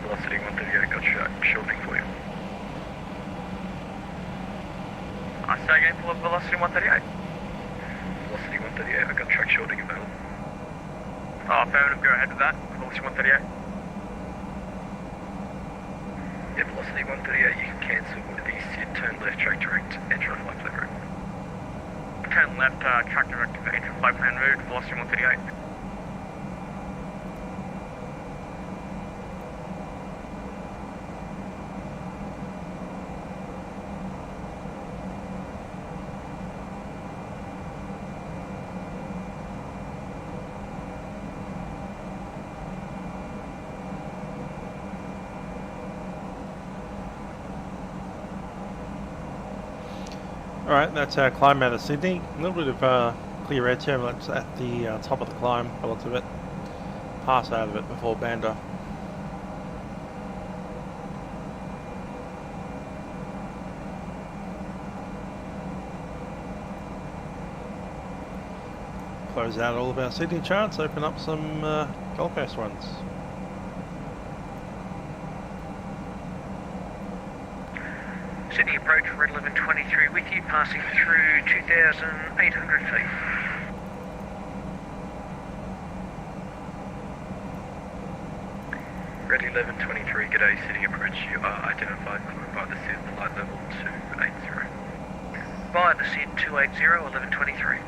Velocity 138, got track shortening for you. I say again, full of velocity 138. Velocity 138, I got track shortening available. Oh, affirmative, go ahead with that. Velocity 138. Yeah, velocity 138, you can cancel with the SID, turn left, track direct, enter a flight plan route. Turn left, track direct, enter flight plan route, velocity 138. Alright, that's our climb out of Sydney. A little bit of clear air turbulence at the top of the climb, by the looks of it. Pass out of it before Bandra. Close out all of our Sydney charts, open up some Gold Coast ones. Sydney approach, red 1123 with you, passing through 2,800 feet. Red 1123, g'day, Sydney approach, you are identified, climb by the SID flight level 280. By the SID 280, 1123.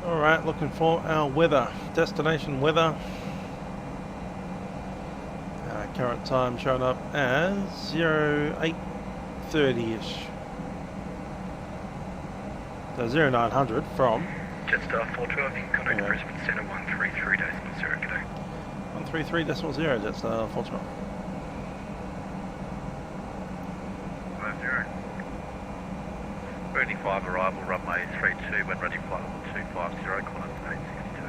Alright, looking for our weather, destination weather. Current time showing up as 0830-ish. So 0900 from Jetstar 412, you can contact Brisbane Centre 133.0, g'day. 133.0, Jetstar 412. 35 arrival, runway 32, when ready, flight level 250, corner 862.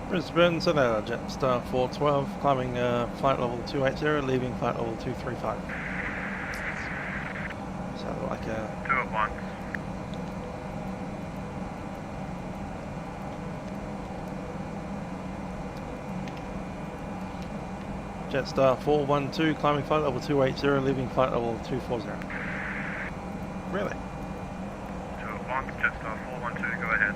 Brisbane Centre, Jetstar 412, climbing flight level 280, leaving flight level 235. So like a... 2 at once. Jetstar 412, climbing flight level 280, leaving flight level 240. Really? 2 at once, Jetstar 412, go ahead.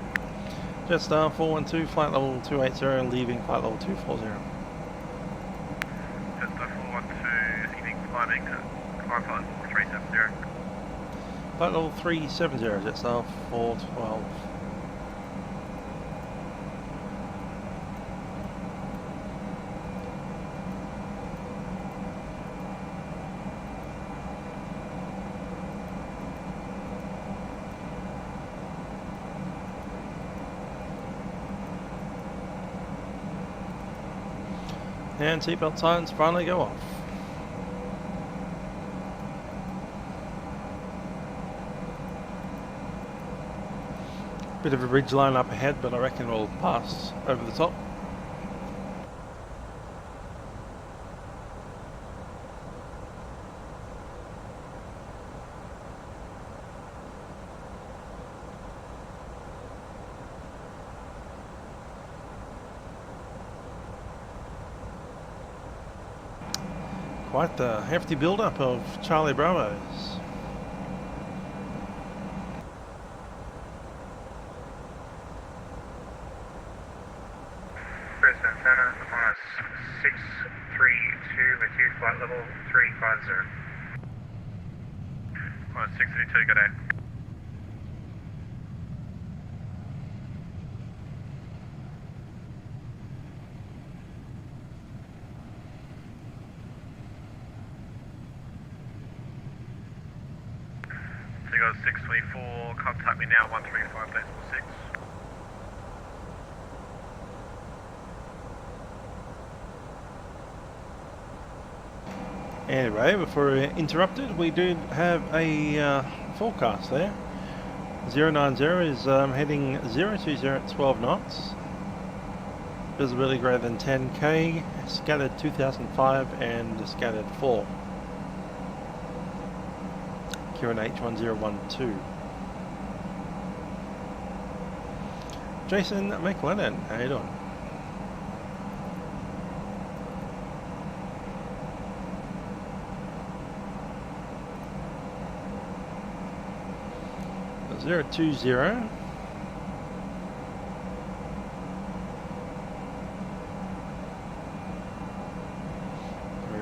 Jetstar 412, flight level 280, leaving flight level 240. Jetstar 412, leaving, climbing, climb flight level 370. Flight level 370, Jetstar 412. And seatbelt signs finally go off. Bit of a ridge line up ahead, but I reckon we'll pass over the top. Quite the hefty build-up of Charlie Bravos. Brisbane Centre on a 632 with you, flight level 350. On 632, go down. So you got 624, contact me now, 135.6. Anyway, before we're interrupted, we do have a forecast there. 090 is heading 020 at 12 knots. Visibility greater than 10k, scattered 2005 and scattered 4. Kieran H1012. Jason McLennan, how you doing? Zero 20.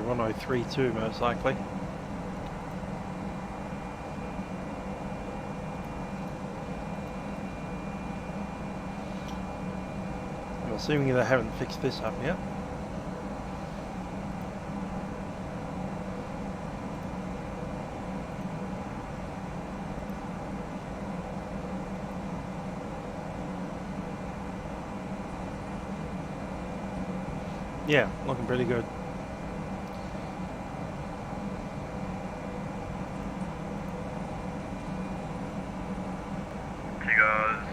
1032 most likely. I'm assuming they haven't fixed this up yet. Yeah, looking pretty good. Tigers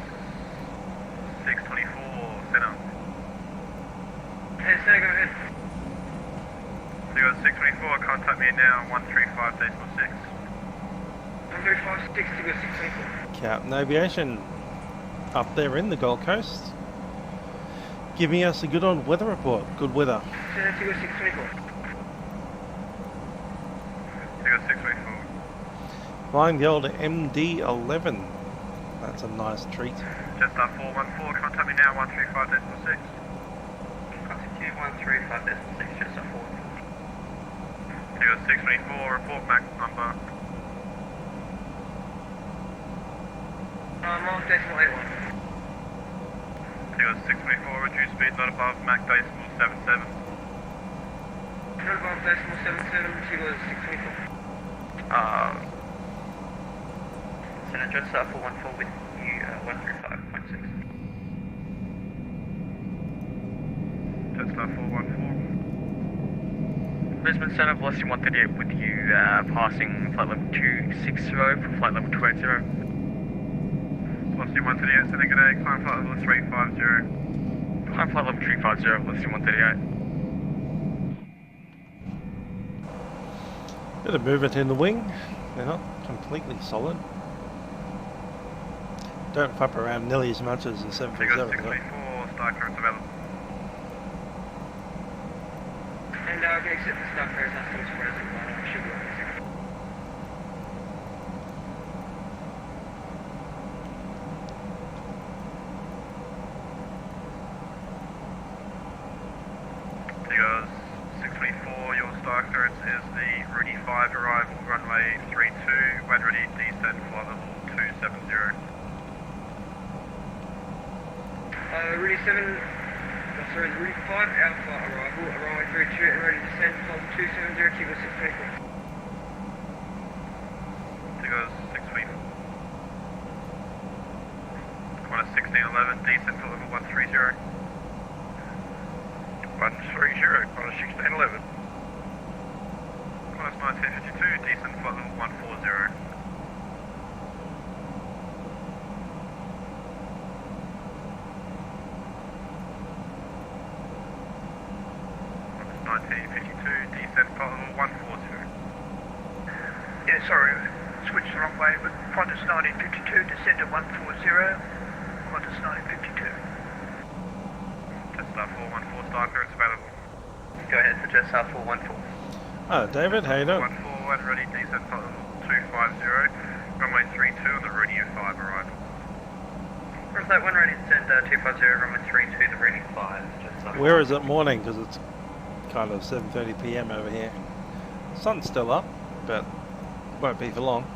624 center. Hey, Sir, go ahead. Tigers 624, contact me now 135.6. 135.6, Tigers 624. Captain Aviation up there in the Gold Coast, giving us a good on weather report. Good weather. Tigers 624. Tigers 624. Flying the old MD-11. That's a nice treat. Jetstar 414, contact me now 135.6. Contact you 135.6, Jetstar 4. Tigers 624, report Mac number. Mark decimal 81. Tigers 624, reduce speed not above Mac decimal 77. Not above decimal 77, Tigers 624. Center Jetstar 414 with you 135.6. Jetstar 414. Brisbane Center, velocity 138 with you, passing flight level 260 for flight level 280. Velocity 138, Center, good day, climb flight level 350. Climb flight level 350, velocity 138. Bit of movement in the wing. They're not completely solid. Don't flap around nearly as much as the 737. Tigers 624, star currents available. And I can accept the star currents after it's present, but I should be on this. Tigers 624, your star clearance is the Rudy 5 arrival, runway 32, when ready, descent flight level 270. Rudy 7, sorry, Rudy 5 Alpha arrival, runway 32 and ready to descend, flight 270, Tigers 624. Tigers 624. Qantas 1611, descent flight level 130. 130, Qantas 1611. Qantas 1952, descent flight level 140. 1952, descent flight level 140. Yeah, sorry, switched the wrong way, but Qantas 1952, descend to 140, Qantas 1952. Jetstar 414, star clearance available. Go ahead for Jetstar 414. Oh, David, how you doing? 14 and ready, descent flight level 250, runway 32 on the Rudy 5 arrival. Where's that one ready to send 250, runway 32, the Rudy 5. Jetstar Where is it morning? Because it's kind of 7:30 p.m. over here. Sun's still up, but won't be for long.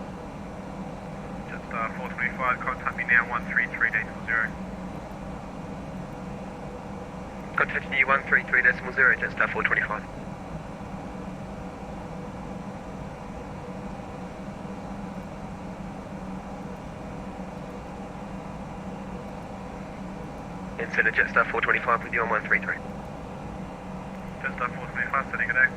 Jetstar 425, contact me now 133.0. Contacting you 133.0, Jetstar 425. And send a Jetstar 425 with you on 133. Jetstar 425, sending good day.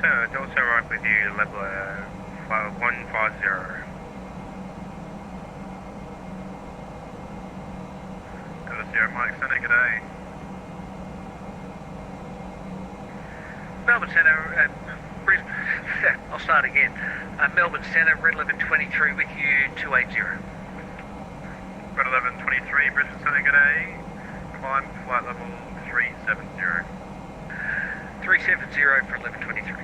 Delta right with you, level 150. Delta 0, Mike Center, g'day. Melbourne Centre, Brisbane, I'll start again. Melbourne Centre, Red 1123 with you, 280. Red 1123, Brisbane Center, g'day. Climb flight level 370. 370 for 1123.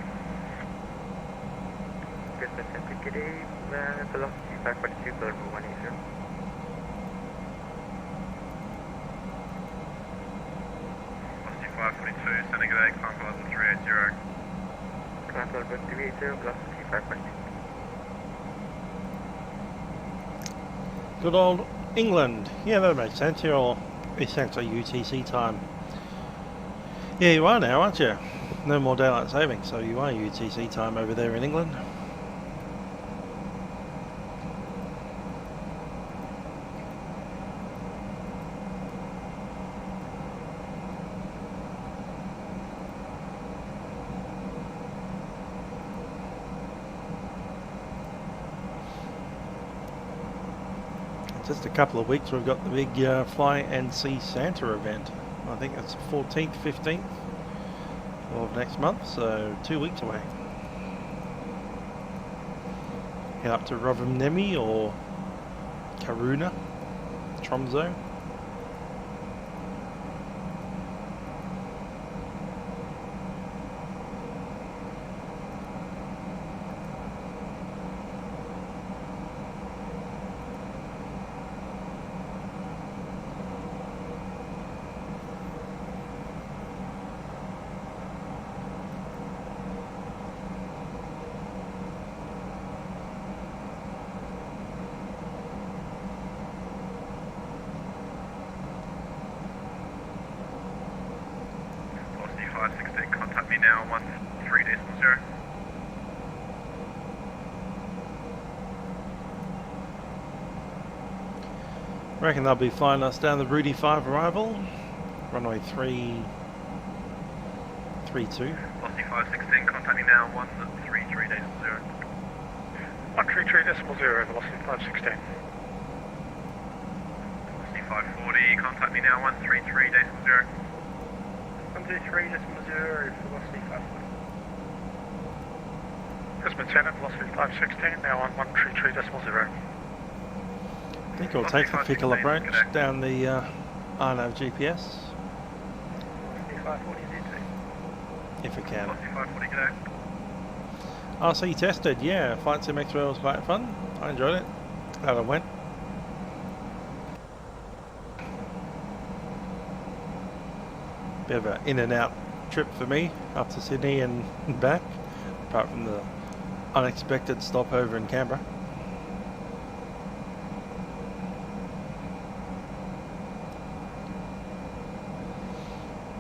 Brisbane Center, g'day. Velocity 542, level 180. Velocity 542, Center, g'day. Climb flight level 380. Climb flight level 380, velocity 542. Good old England. Yeah, that makes sense. You're all essentially UTC time. Yeah, you are now, aren't you? No more daylight saving, so you are UTC time over there in England. Just a couple of weeks we've got the big Fly and See Santa event. I think it's 14th, 15th of next month, so 2 weeks away. Head up to Rovaniemi or Karuna, Tromso. Velocity 516, contact me now, 13.0. I reckon they'll be flying us down the Rudy 5 arrival, runway 332. Velocity 516, contact me now, 133.0. 133.0, velocity 516. Velocity 540, contact me now, 133.0. 133.0, velocity 540. Brisbane Centre, velocity 516, now on 133.0. I think we'll take the Fickle approach down the Arnav GPS, 540 ZT. if we can. Velocity 540, g'day. RC tested, yeah, Flight Sim X-Ray was quite fun. I enjoyed it. Glad I went. Bit of an in and out trip for me up to Sydney and back, apart from the unexpected stopover in Canberra.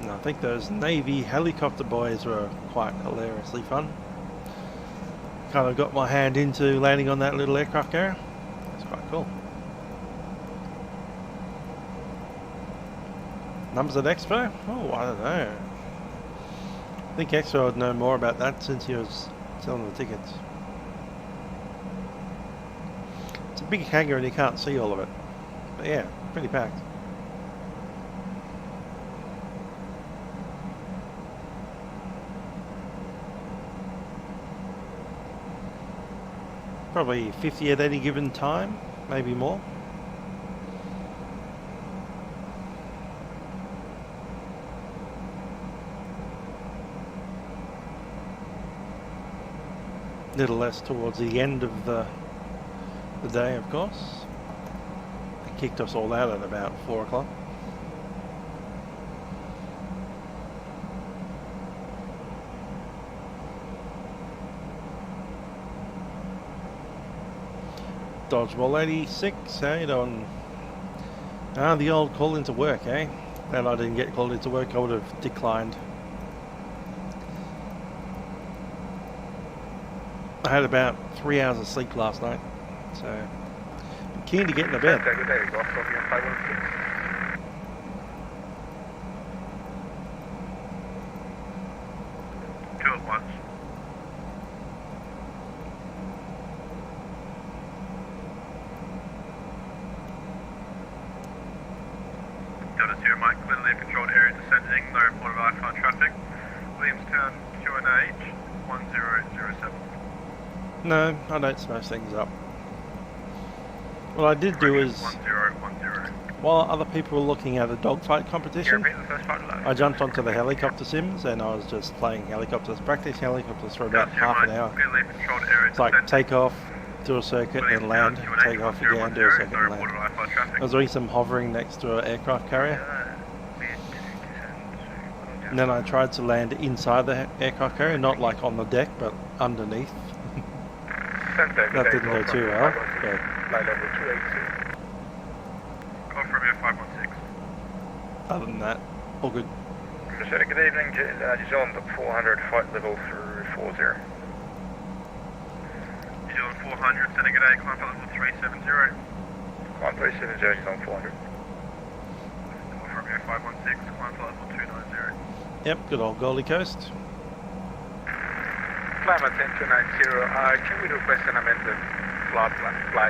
And I think those Navy helicopter boys were quite hilariously fun. Kind of got my hand into landing on that little aircraft carrier. It's quite cool. Numbers at Expo? Oh, I don't know. I think Expo would know more about that since he was selling the tickets. It's a big hangar and you can't see all of it. But yeah, pretty packed. Probably 50 at any given time, maybe more. Little less towards the end of the day, of course. They kicked us all out at about 4 o'clock. Dodgeball 86, how you doing? Ah, the old call into work, eh? And I didn't get called into work, I would have declined. I had about 3 hours of sleep last night, so I'm keen to get into bed. Good day, boss. Copy on 516. Two at once. Delta Sierra Mike, clearly controlled area descending, no reported iPhone traffic. Williamstown, QNH 1007. No, I don't smash things up. What I did do is, 1010. while other people were looking at a dogfight competition, I jumped onto the helicopter sims and I was just playing helicopters, practice helicopters for about half an hour. It's like take off, do a circuit, and land, take off again, do a circuit, and land. I was doing some hovering next to an aircraft carrier. And then I tried to land inside the aircraft carrier, not like on the deck, but underneath. That didn't go too well. But Romeo 516. other than that, all good. Good evening, New Zealand 400, flight level through 40. New Zealand 400, sending a day, climb level 370. Climb 370, New Zealand 400. Romeo 516, climb level 290. Yep, good old Goldie Coast. Climb at 10290, can we request an amended flight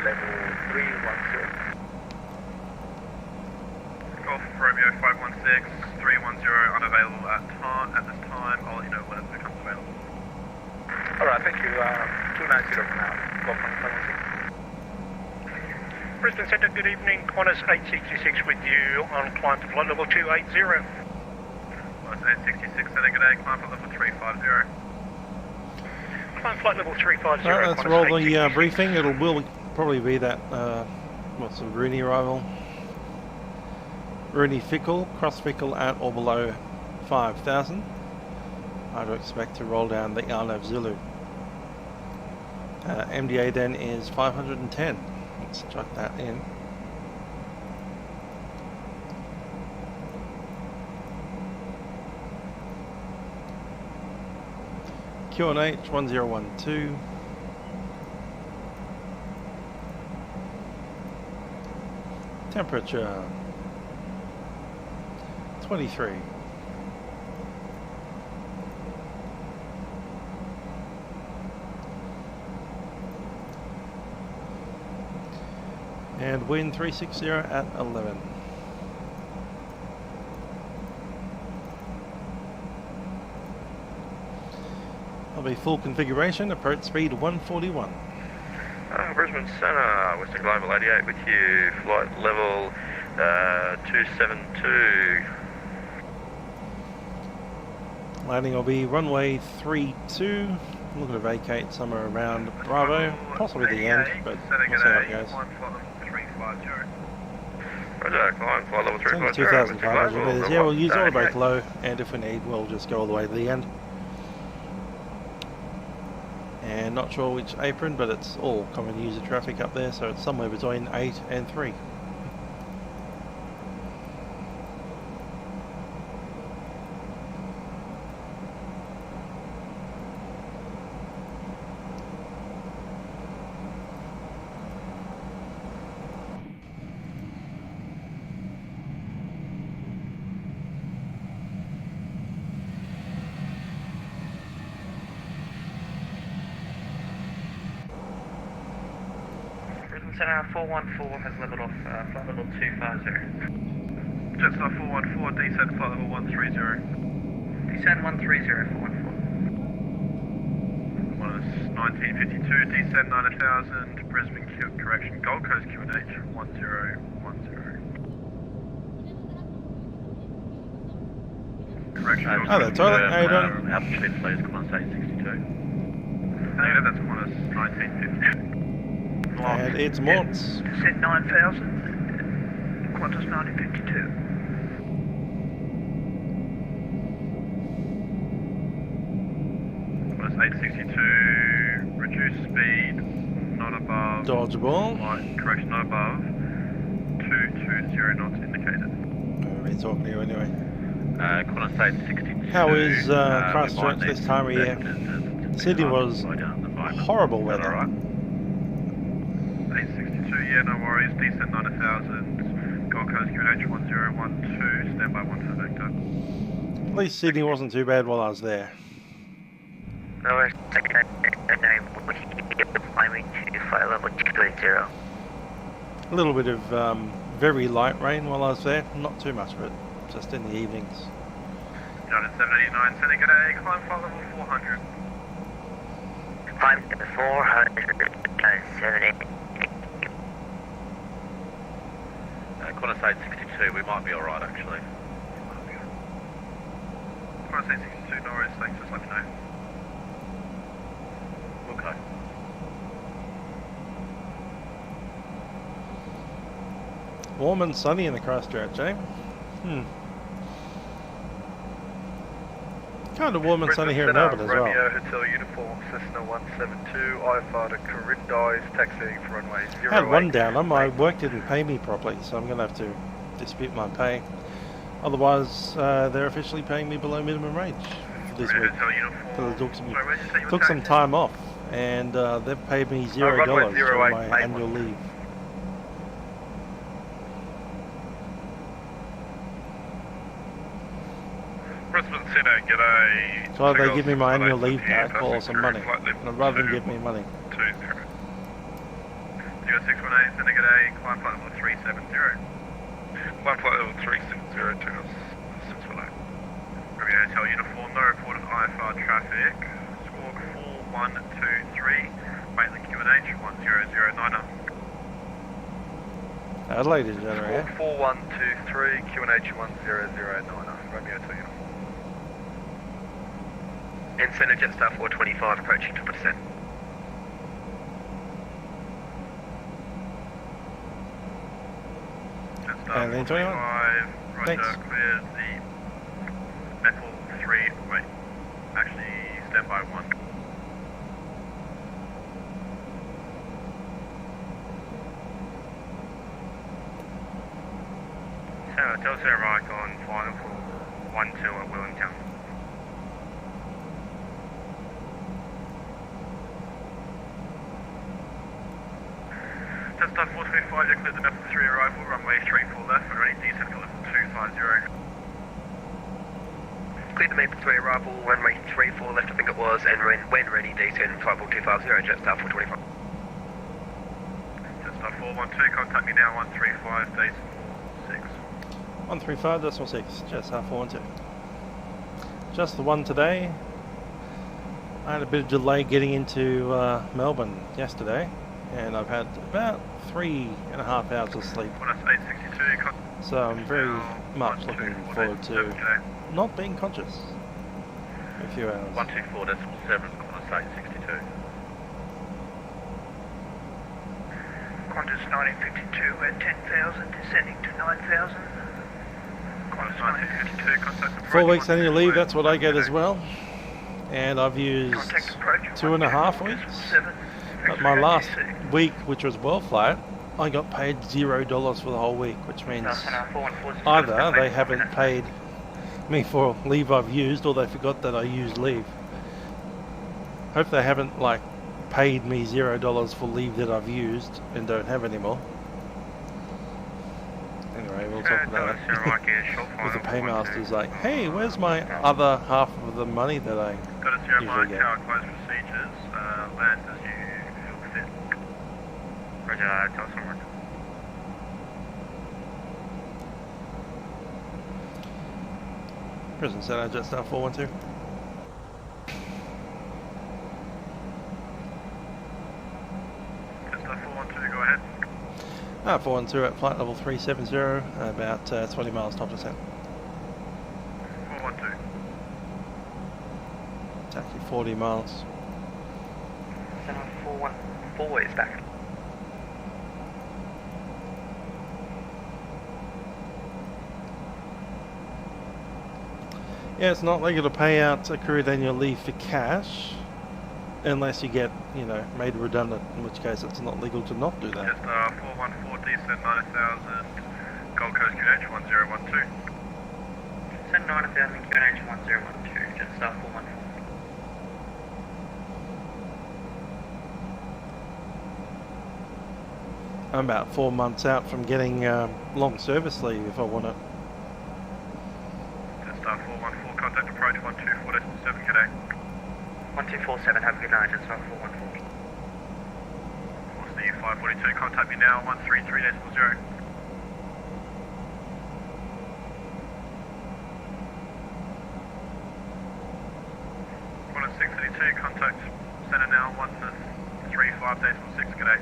level 310? Golf Romeo 516, 310, unavailable at this time. I'll let you know when it becomes available. Alright, thank you. 290 for now. Golf 516. Brisbane Centre, good evening. Qantas 866 with you on climb to flight level 280. Qantas 866, sending a day, climb to level 350. Climb flight level 350. Right, let's roll the briefing. It will probably be that, what's the Rooney arrival? Rooney Fickle, cross Fickle at or below 5,000. I would expect to roll down the Arnav Zulu. MDA then is 510. Let's chuck that in. QNH 1012. Temperature 23. And wind 360 at 11. That'll be full configuration, approach speed 141. Brisbane Centre, Western Global 88 with you, flight level 272. Landing will be runway 32. I'm looking to vacate somewhere around Bravo, possibly the end, but we'll see how it goes. Roger, climb, flight level 350. 2,500 meters. Yeah, we'll use auto brake low, and if we need, we'll just go all the way to the end. And not sure which apron, but it's all common user traffic up there, so it's somewhere between 8 and 3. Centre 414 has leveled off flight level 250. Jetstar 414, descend flight level 130. Descend 130, 414. Qantas 1952, descend 90,000, Brisbane correction, Gold Coast QNH 1010. Correction. Oh, that's all right. How you doing? Altitude please, Qantas 862. Negative, that's Qantas 1952. And it's Morts. Descend 9,000. Qantas 1952. Qantas 862, reduce speed, not above. Dodgeable. Correction, not above. 220 knots indicated. We've been talking to you anyway. Qantas 862. How is Christchurch this time of year? Sydney was horrible weather. 862, yeah, no worries. Descent 90,000. Gold Coast QNH 1012. Stand by 1 for Vector. At least Sydney wasn't too bad while I was there. No worries. Climbing to flight level 280. A little bit of very light rain while I was there. Not too much of it, just in the evenings. United 789, sending it a climb flight level 400. Climb 400, 70. Condensate 62, we might be alright actually. Condensate 62, no worries, thanks, just let me know. Okay. Warm and sunny in the Christchurch, eh? Kind of warm and sunny here in Melbourne as well. Romeo Hotel Uniform, Cessna 172, I-Fighter Corindai, taxiing for runway 08. I had one down on my work didn't pay me properly, so I'm going to have to dispute my pay. Otherwise, they're officially paying me below minimum wage for this week. So took some time off, and they've paid me $0 for my annual leave. Brisbane Centre, get a... So they give me my annual leave back or some money, and I'd rather than give me money. US 618, sending it a climb flight level 370. Climb flight level 370 to 618. Romeo Hotel Uniform, no reported IFR traffic. Squawk 4123, Maitland QNH 1009. Adelaide is generator. Squawk 4123, QNH 1009. Romeo Hotel Uniform. And Centre Jetstar 425 approaching to descent. And then 21. Roger, Thanks. clears the metal 3, wait, actually standby 1. So Delta Reich on final for 12 at Wellington. Jetstar 425, you cleared the level 3 arrival, runway 34 left, we're ready descent for level 250. Cleared the Maple 3 arrival, runway 34 left I think it was, and when ready descent flight 250, Jetstar 425. Jetstar 412, contact me now 135, base 46. 135.6, Jetstar 412. Just the one today. I had a bit of delay getting into Melbourne yesterday, and I've had about 3.5 hours of sleep. So I'm very much looking forward to not being conscious for a few hours. 124.7, condensate 62. Qantas 1952 at 10,000, descending to 9,000. Qantas 1952, contact 4 weeks annual leave, that's what I get as well. And I've used 2.5 weeks. But my last week, which was well flight, I got paid $0 for the whole week, which means either they haven't paid me for leave I've used, or they forgot that I used leave. Hope they haven't like paid me $0 for leave that I've used and don't have anymore. Anyway, we'll talk about it with the paymasters. Like, hey, where's my other half of the money that I usually get? Procedures, land as you feel fit. Roger, tell us one more. Prison Centre, Jetstar 412. Jetstar 412, go ahead. 412 at flight level 370, about 20 miles top descent. 412. It's actually 40 miles. Center 414 is back. Yeah, it's not legal to pay out accrued annual leave for cash unless you get, you know, made redundant, in which case it's not legal to not do that. Jetstar 414, descent 90,000, Gold Coast QNH 1012. Send 90,000 QNH 1012, Jetstar 414. I'm about 4 months out from getting long service leave if I want it. Jetstar 414, contact approach 124.7 KD. 1247, have a good night, Jetstar 414. What's the 542, contact me now 133.0. 632, contact center now, 135.6, g'day.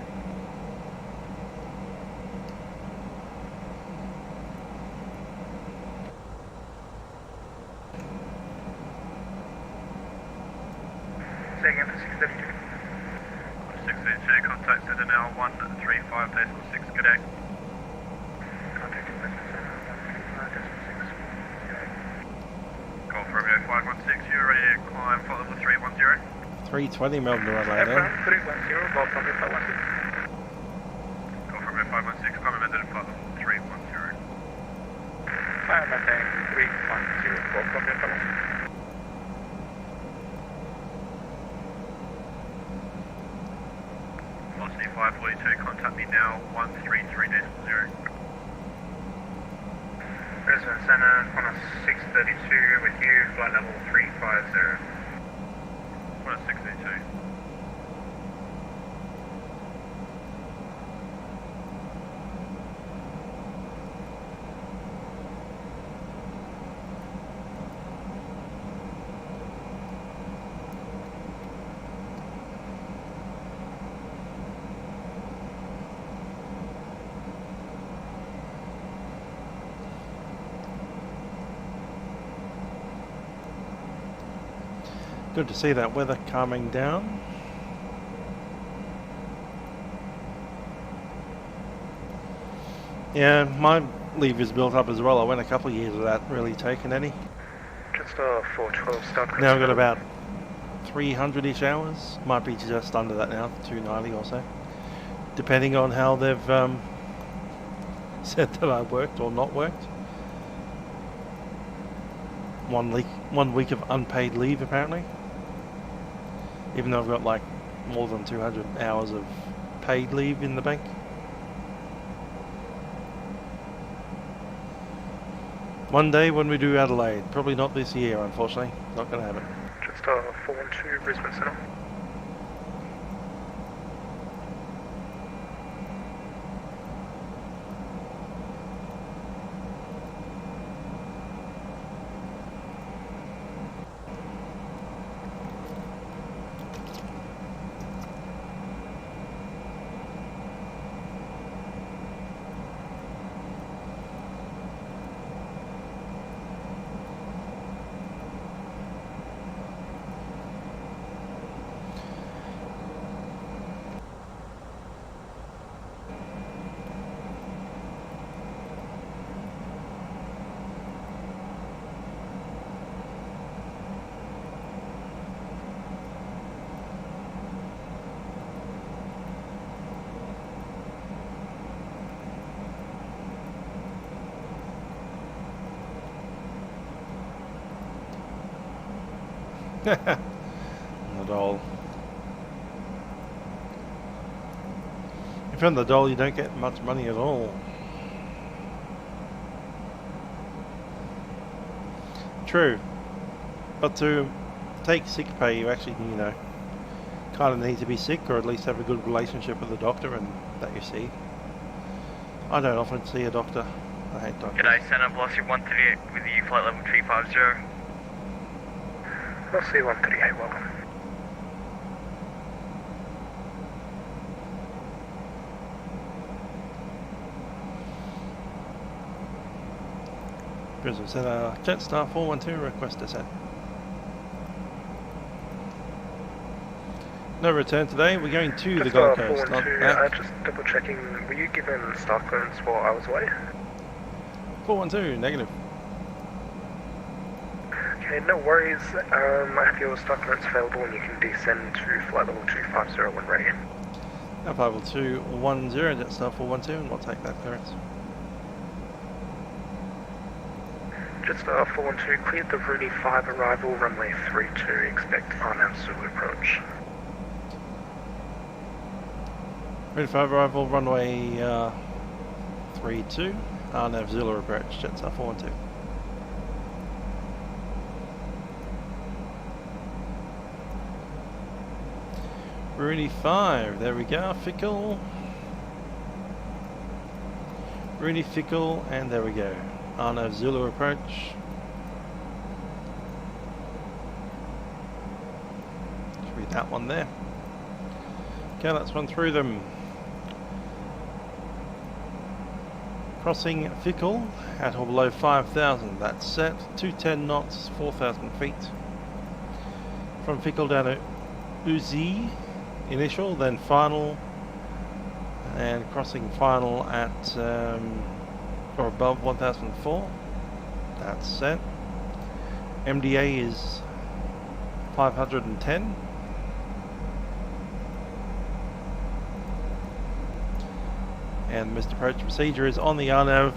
Say again for 632. 632, contact center now, 135.6, g'day. Contact investment center, 135.6. Call from Romeo 516, you're ready to climb flight level 310. 320 Melbourne to Adelaide. Aircraft 310, Bob from Romeo 516. Call from Romeo 516, climb amended at flight level 310. Fire maintain 310, Bob from Romeo 516. Velocity 542, contact me now, 133.0. Brisbane Centre, on a 632 with you, flight level 350. What a 632. Good to see that weather calming down. Yeah, my leave is built up as well. I went a couple of years without really taking any. Jetstar 412 start. Now I've got about 300-ish hours. Might be just under that now, 290 or so. Depending on how they've said that I worked or not worked. 1 week of unpaid leave apparently. Even though I've got like more than 200 hours of paid leave in the bank. One day when we do Adelaide, probably not this year unfortunately, not going to happen. Jetstar 412 Brisbane Centre. The doll. If you're on the doll, you don't get much money at all. True. But to take sick pay, you actually, you know, kind of need to be sick or at least have a good relationship with the doctor and that you see. I don't often see a doctor. I hate doctors. G'day, Centre, Velocity 138 with you, flight level 350. Velocity 138, welcome. Brisbane Centre, Jetstar 412, request descent. No return today, we're going to the Gold Coast. Not just double checking, were you given start clearance while I was away? 412, negative. Okay, no worries. I have your start clearance available and you can descend to flight level 250 when ready. Flight level 210, Jetstar 412, and we'll take that clearance. Jetstar 412, cleared the Rooney 5 arrival, runway 32, expect RNAV Zulu approach. Rooney 5 arrival, runway 32, RNAV Zulu approach, Jetstar 412. Rooney 5, there we go, Fickle. Rooney Fickle, and there we go. RNAV Zulu approach. that one there. Okay, let's run through them. Crossing Fickle at or below 5,000, that's set. 210 knots, 4,000 feet. From Fickle down to Uzi, initial, then final, and crossing final at or above 1,004, that's set. MDA is 510. And missed approach procedure is on the RNAV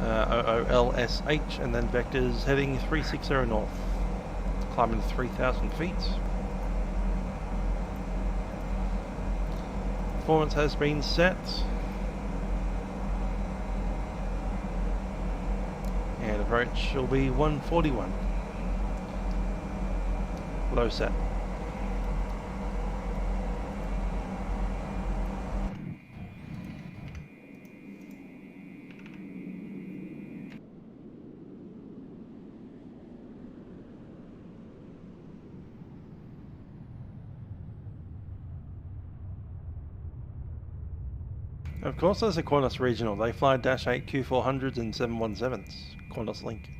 OOLSH, and then vectors heading 360 north, climbing 3,000 feet. Performance has been set. And approach will be 141. Low set. Of course, there's a Qantas regional. They fly -8 Q400s and 717s. Qantas Link.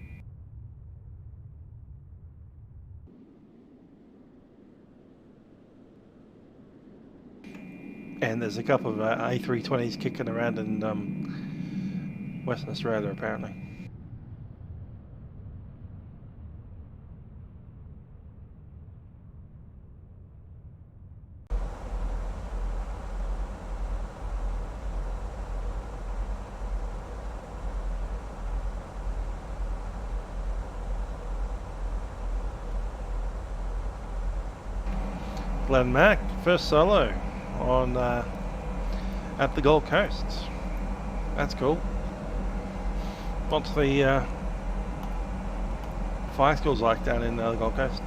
And there's a couple of A320s kicking around in Western Australia, apparently. Glenn Mack, first solo on at the Gold Coast. That's cool. What's the fire schools like down in the Gold Coast?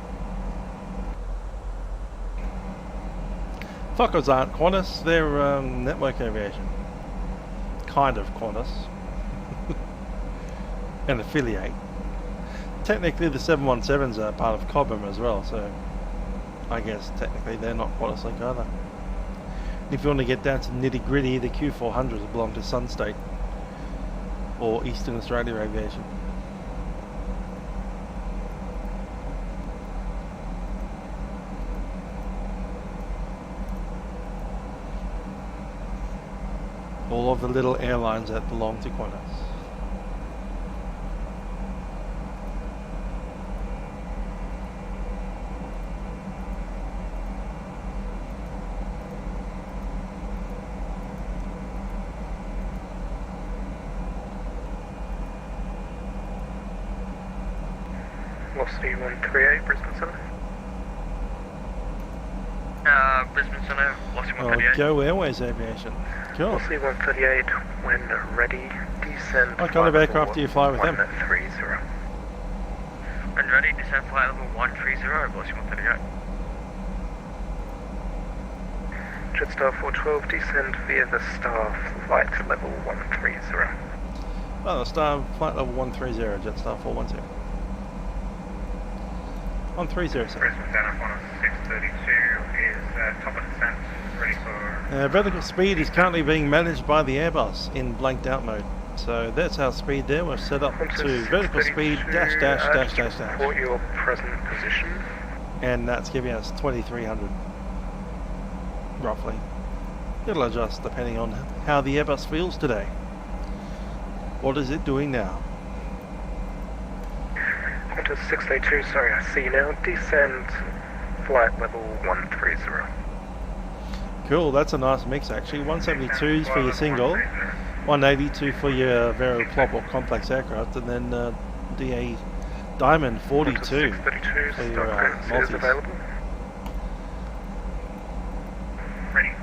Fuckers aren't Qantas, they're network aviation. Kind of Qantas. An affiliate. Technically the 717s are part of Cobham as well, so I guess technically they're not Qantas Link either. If you want to get down to nitty gritty, the Q400s belong to Sunstate or Eastern Australia Aviation. All of the little airlines that belong to Qantas. Velocity 138, Brisbane Centre. Brisbane Centre, Velocity Oh, 138. Go Airways Aviation. Cool. Velocity 138, when ready, descend. What kind of aircraft do you fly with them? 130. When ready, descend flight level 130, Velocity 138. Jetstar 412, descend via the Star flight level 130. Oh, the Star flight level 130, Jetstar 412. 130, sir. Brisbane Centre, 632 is top of descent, ready for... Vertical speed is currently being managed by the Airbus in blanked out mode. So that's our speed there. We're set up to vertical speed dash dash dash dash dash. Report your present position. And that's giving us 2300, roughly. It'll adjust depending on how the Airbus feels today. What is it doing now? Qantas 682, sorry, I see you now. Descend flight level 130. Cool, that's a nice mix actually. 172s for your single, 182 for your very plop or complex aircraft, and then DA Diamond 42 for your multis. Available. Ready,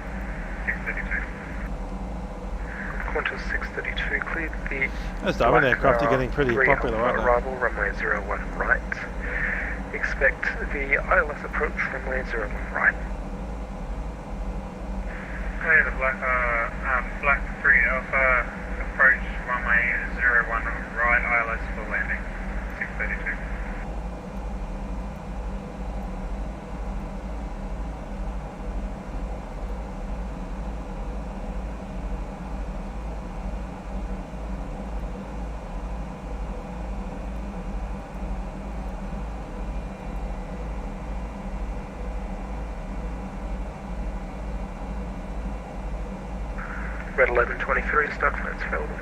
632. Qantas 632 cleared. The Those Diamond aircraft are getting pretty popular right now. Arrival runway 01 right. Expect the ILS approach runway 01 right. Clear the Black 3 Alpha, approach runway 01 right, ILS for landing, 632. Red 1123, start clearance available.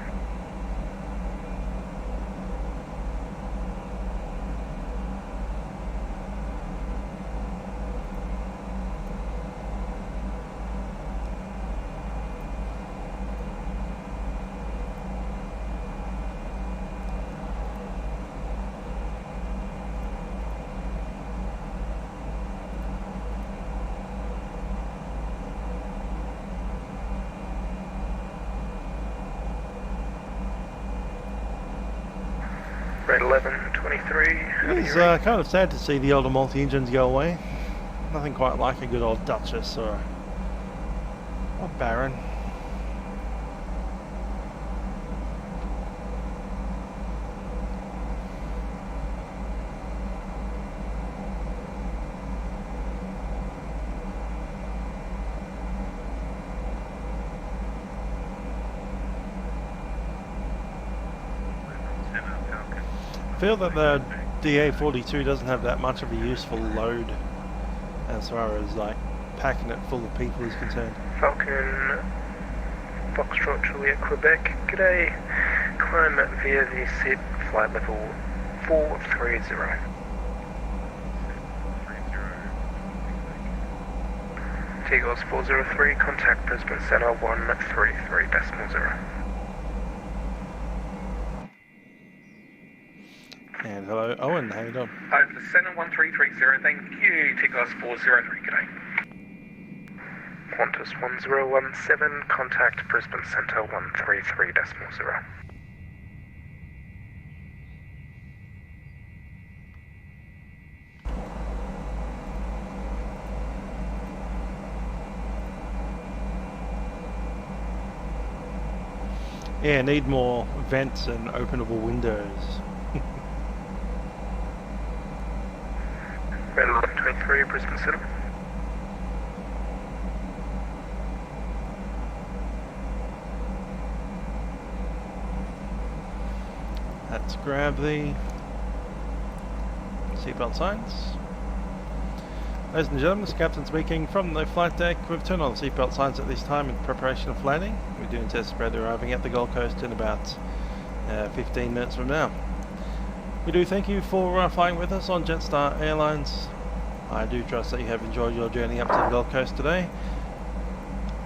Red 1123. It is kind of sad to see the older multi-engines go away. Nothing quite like a good old Duchess or a Baron. I feel that the DA42 doesn't have that much of a useful load as far as like packing it full of people is concerned. Falcon, Foxtrot, Juliet, Quebec. G'day. Climb via the SID flight level 430. T-Gauss 403, contact Brisbane Centre 133.0. And hello, Owen, how you doing? Over to Centre 1330, thank you, T-Gauss 403, g'day. Qantas 1017, contact Brisbane Centre 133.0. Yeah, need more vents and openable windows. Red 1123, Brisbane Centre. Let's grab the seatbelt signs. Ladies and gentlemen, this is Captain speaking from the flight deck. We've turned on the seatbelt signs at this time in preparation of landing. We do anticipate arriving at the Gold Coast in about 15 minutes from now. We do thank you for flying with us on Jetstar Airlines. I do trust that you have enjoyed your journey up to the Gold Coast today.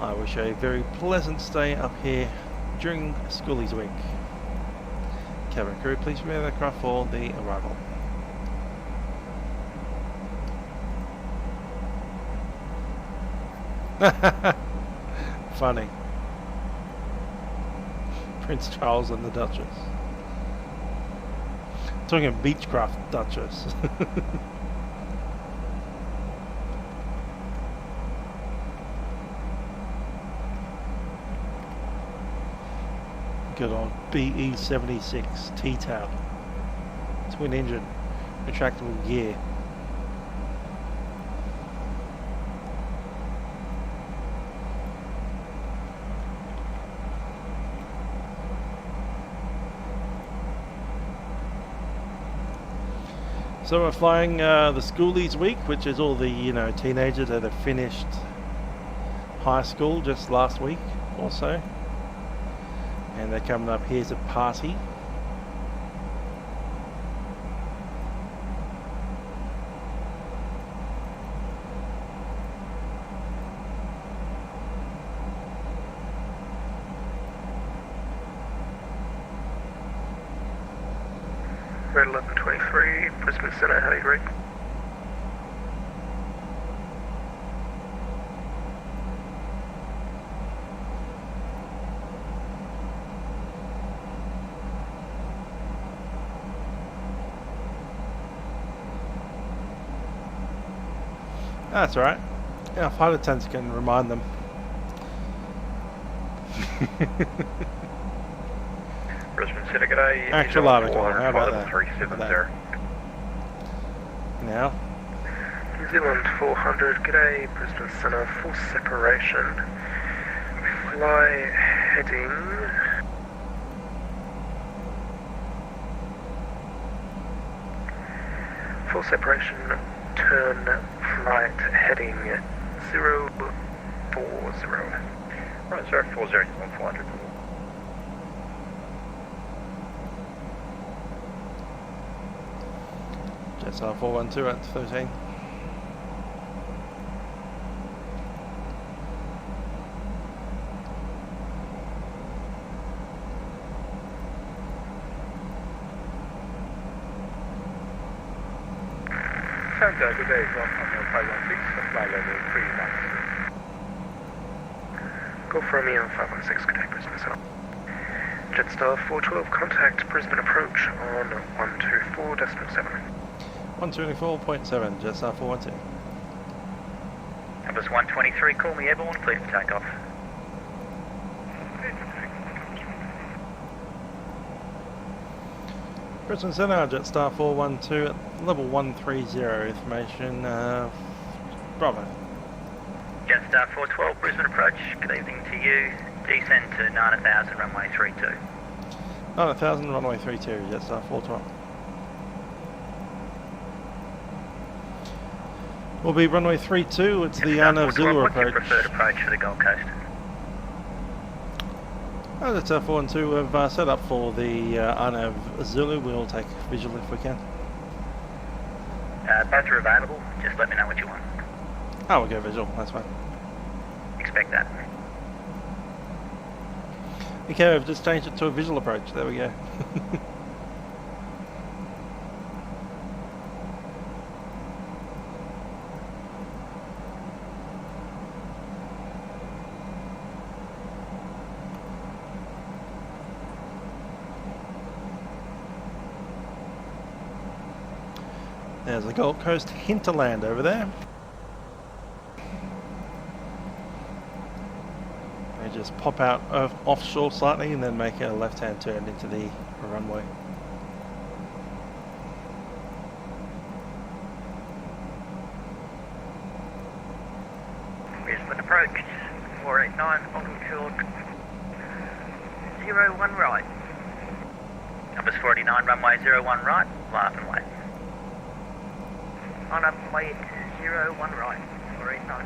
I wish you a very pleasant stay up here during Schoolies week. Cabin crew, please prepare the craft for the arrival. Funny. Prince Charles and the Duchess. Talking of Beechcraft Duchess. Good old BE-76 T-tail. Twin engine, retractable gear. So we're flying the Schoolies week, which is all the teenagers that have finished high school just last week or so, and they're coming up here to party. Red 1123, Brisbane Centre, how do you read? That's alright. Our flight attendants can remind them. Brisbane Centre, g'day. Actual article, how about that? 370. Now. New Zealand 400, g'day, Brisbane Centre, full separation. Fly heading. Full separation, turn flight heading 040. Right, 040 on 400. Jetstar 412 at 13. Center, good day, welcome on 516, fly level 3 knots. Go for me on 516, good day, Brisbane Center. Jetstar 412, contact Brisbane approach on 124.7. 124.7, Jetstar 412. Airbus 123, call me airborne, clear for takeoff. Brisbane Centre, Jetstar 412 at level 130, information, Bravo. Jetstar 412, Brisbane approach, good evening to you. Descend to 9000, runway 32. 9000, runway 32, Jetstar 412. Will be runway 32, it's the Anna Zulu approach. What's your preferred approach for the Gold Coast? Jetstar 412, we've set up for the Anna Zulu, we'll take visual if we can. Both are available, just let me know what you want. Oh, we'll go visual, that's fine. Expect that. Okay, we've just changed it to a visual approach, there we go. There's the Gold Coast hinterland over there. They just pop out offshore slightly and then make a left-hand turn into the runway. Brisbane approach, 489, altitude 01 right. Numbers 489, runway 01 right, line up and wait. On up and wait, 01 right, 489.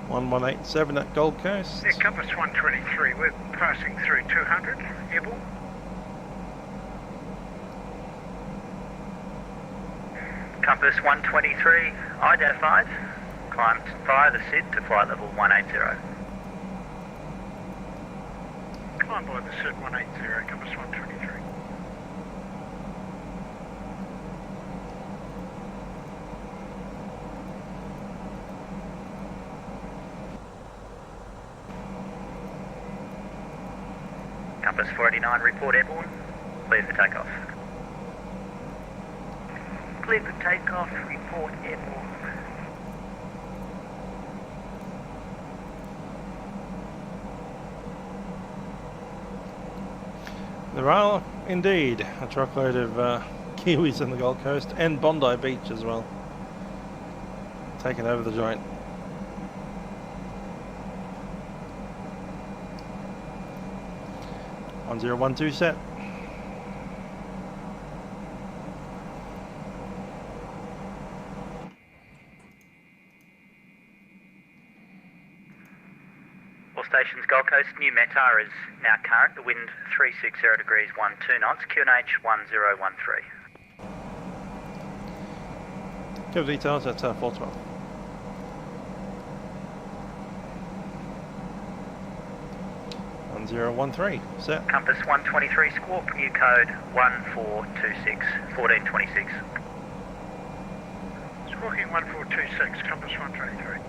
1187 at Gold Coast. Yeah, compass 123, we're passing through 200, airborne. Compass 123, identified. Climb via the SID to flight level 180. Climb by the SID 180, compass 123. Compass 489, report airborne. Clear for takeoff. Clear for takeoff, report airborne. There are indeed a truckload of Kiwis in the Gold Coast and Bondi Beach as well. Taking over the joint. On 012 set. All stations Gold Coast, new METAR is now current. The wind 360 degrees 12 knots, QNH 1013. Give details, that's 412. On 013 set. Compass 123, squawk, new code 1426, 1426. Squawking 1426, compass 123.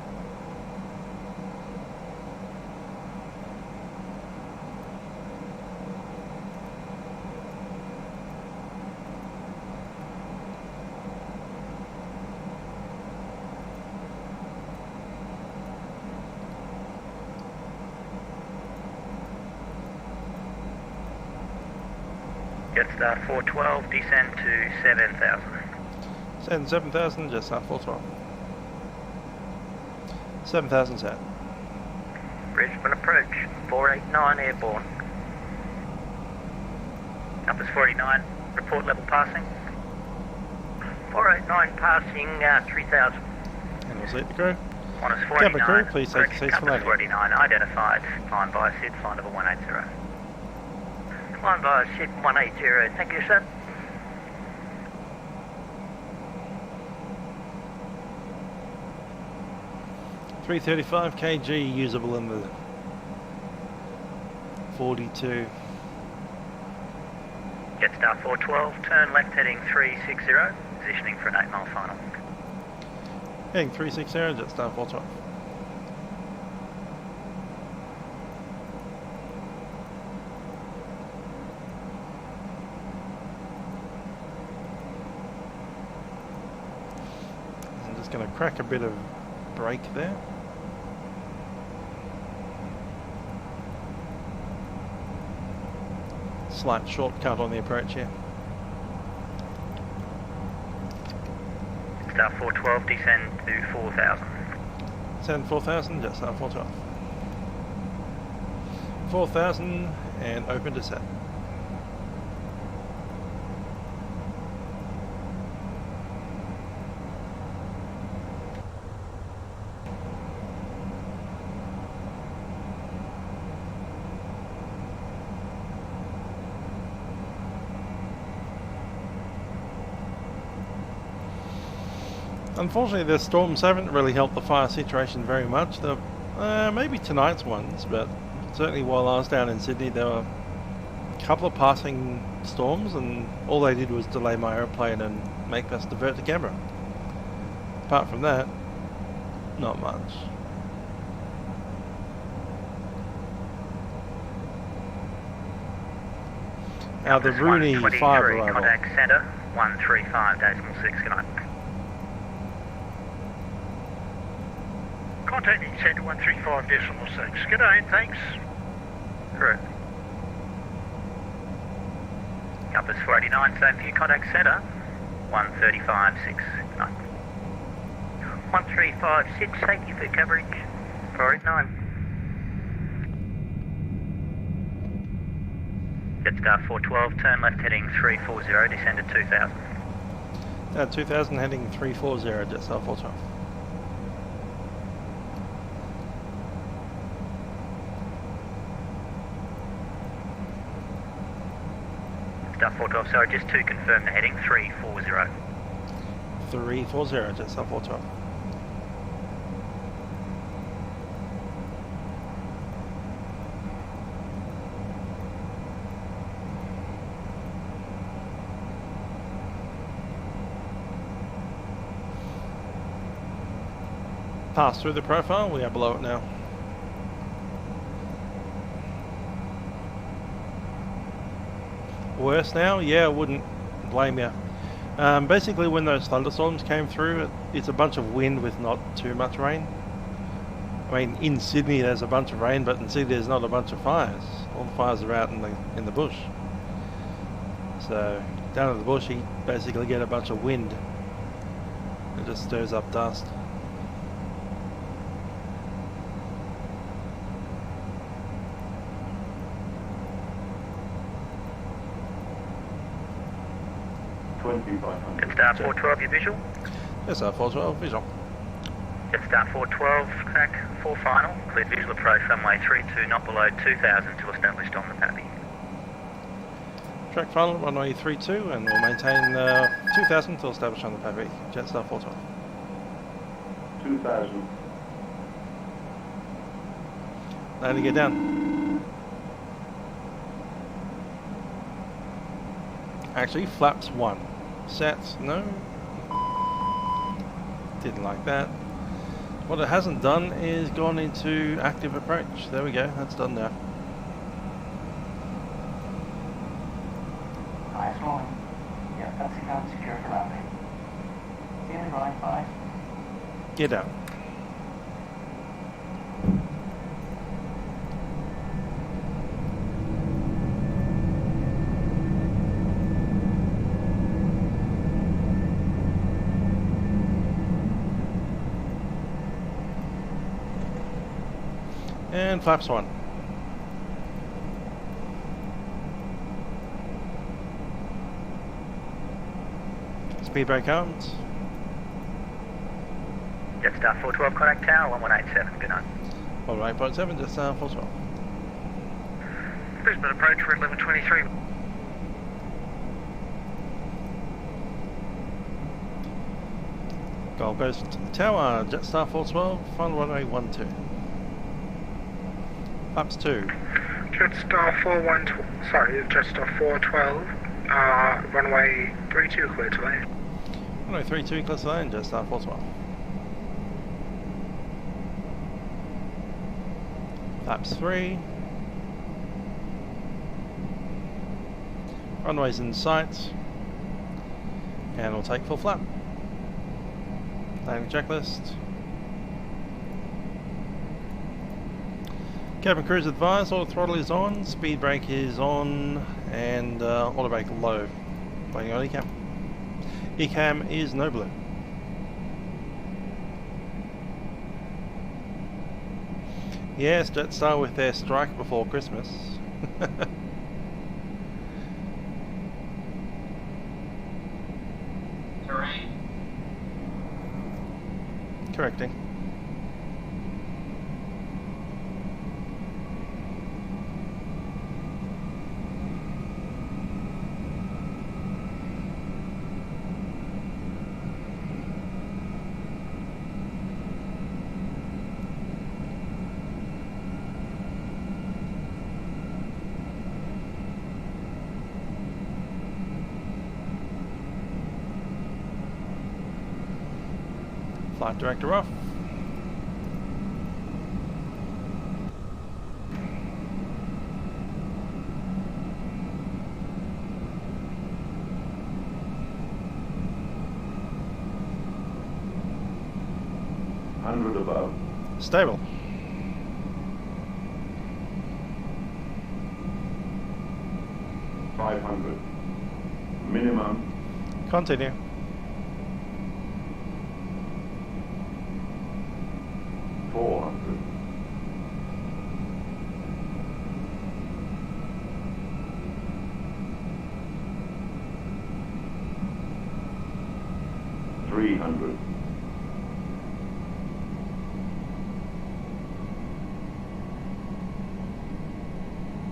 Jetstar 412, descend to 7,000. Send 7,000, Jetstar 412. 7,000 set. Brisbane approach, 489 airborne. Compass 489, report level passing. 489 passing 3,000. And we'll select the crew. Qantas 49. Cabin crew, please take seats for Compass landing. 49, identified. Climb by SID, flight level 180. Climb by SID 180, thank you, sir. .335 kg usable in the 42. Jetstar 412, turn left heading 360, positioning for an 8 mile final. Heading 360, Jetstar 412. I'm just going to crack a bit of brake there. Slight shortcut on the approach here. Jetstar 412, descend to 4,000. Descend 4,000, Jetstar 412. 4,000 and open descent. Unfortunately, the storms haven't really helped the fire situation very much. Maybe tonight's ones, but certainly while I was down in Sydney, there were a couple of passing storms, and all they did was delay my aeroplane and make us divert the camera. Apart from that, not much. Now the Rooney 5 arrival. Contact centre 135.6, good night. Contacting centre 135.6. Good day, thanks. Correct. Compass 489, same for you, contact centre 135.6, good night. 135.6, thank you for coverage. 489. Jetstar 412, turn left heading 340, descend to 2000. 2000 heading 340, Jetstar 412. Jetstar 412, sorry, just to confirm the heading 340. 340, Jetstar 412. Pass through the profile, we are below it now. Worse now? Yeah, I wouldn't blame you. Basically when those thunderstorms came through, it's a bunch of wind with not too much rain. I mean, in Sydney there's a bunch of rain, but in Sydney there's not a bunch of fires. All the fires are out in the bush. So down in the bush you basically get a bunch of wind. It just stirs up dust. Jetstar 412, your visual. Jetstar 412, visual. Jetstar 412, track 4 final. Clear visual approach runway 32, not below 2000 till established on the PAPI. Track final, runway 32, and we'll maintain 2000 till established on the PAPI. Jetstar 412. 2000. Landing it down. Actually, flaps 1. Sats, no. Didn't like that. What it hasn't done is gone into active approach. There we go, that's done now. Eyes rolling. Yeah, that's account secure for landing. Feeling right, 5. Get out. And flaps 1. Speed brake arms. Jetstar 412, contact tower 1187, good night. 18.7, Jetstar 412. Brisbane approach for 1123. Gold Coast Tower, Jetstar 412, final runway 12. Flaps 2. Jetstar 412, runway 32 clear to land. Runway 32 clear to land, Jetstar 412. Flaps 3. Runways in sight. And we'll take full flap. Landing checklist. Cabin crews advised, auto throttle is on, speed brake is on, and auto brake low. Waiting on ECAM. ECAM is no blue. Yes, Jetstar with their strike before Christmas. Terrain. Correcting. Flight director off. Above. Stable. $500. Minimum. Continue. $400. $300.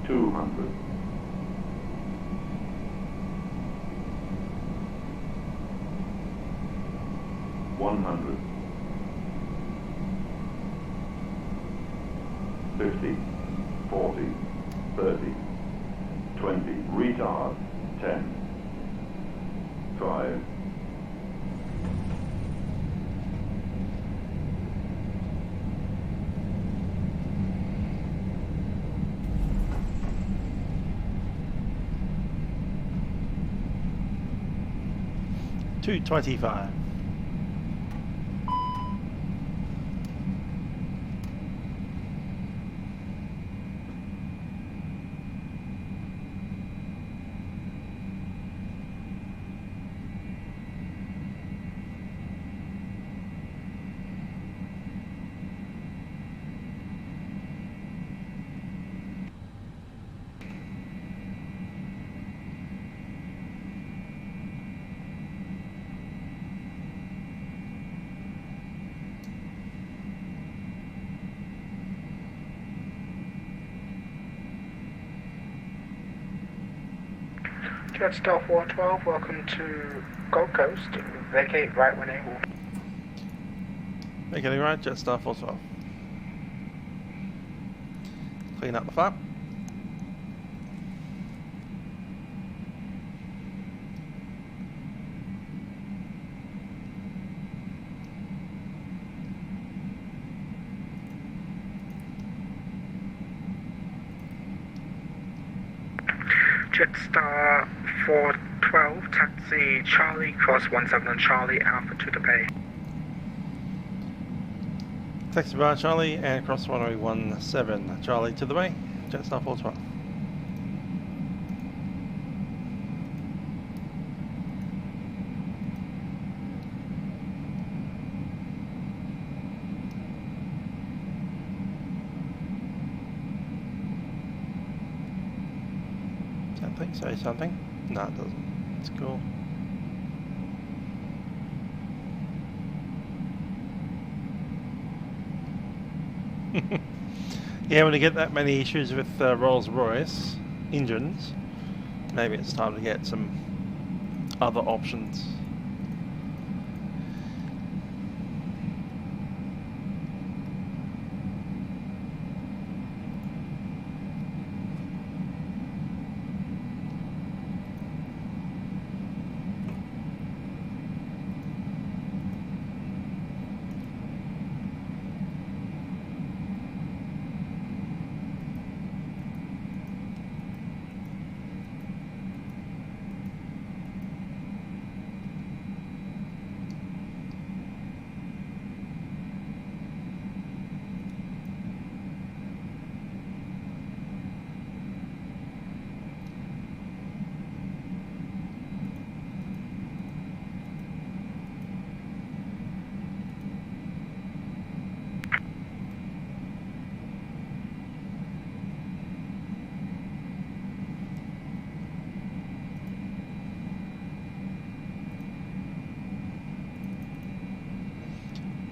$200. $100. $50. $40. $30. $20. Retard. $10. $5. $225. Jetstar 412, welcome to Gold Coast. Vacate right when able. Vacating right, Jetstar 412. Clean up the flap. Jetstar 412, taxi Charlie, cross 17 on Charlie, Alpha to the bay. Taxi bar Charlie and cross runway 17 Charlie to the bay, Jetstar 412. Say something? No, it doesn't. It's cool. Yeah, when you get that many issues with Rolls-Royce engines, maybe it's time to get some other options.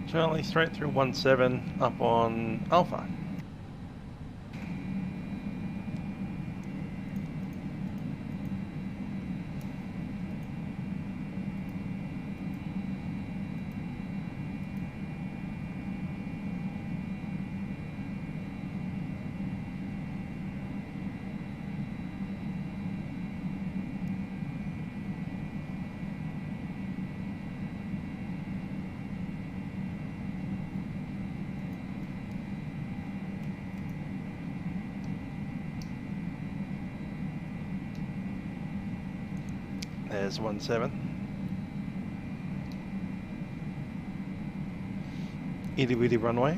Charlie straight through 17 up on Alpha. There's 17. Itty bitty runway.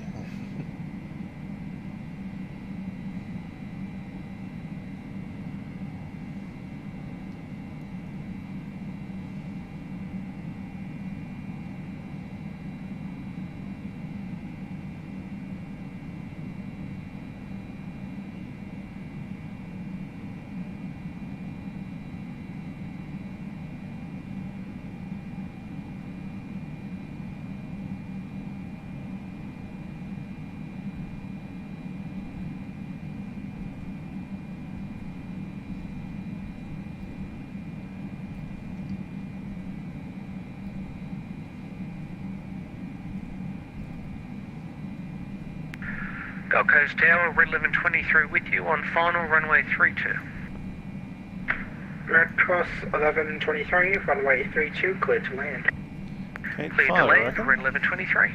Gold Coast Tower, Red 1123 with you on final runway 32. Red Cross 1123, runway 32, clear to land. Clear to land, Red 1123.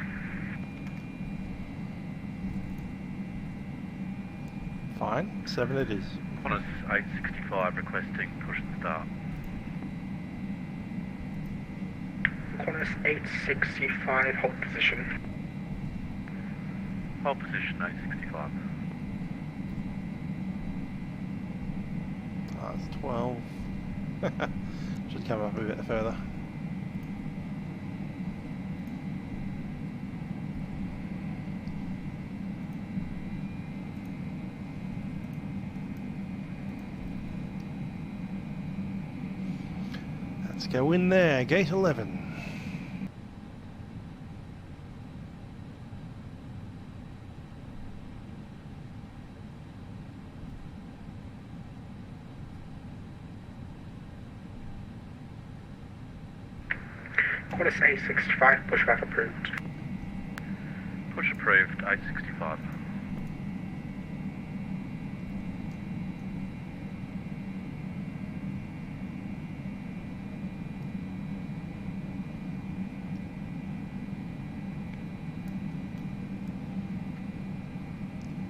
Fine, 7 it is. Qantas 865 requesting push and start. Qantas 865, hold position. Hold position 865. Oh, it's 12. Should come up a bit further. Let's go in there, gate 11. Qantas 865, pushback approved. Push approved 865.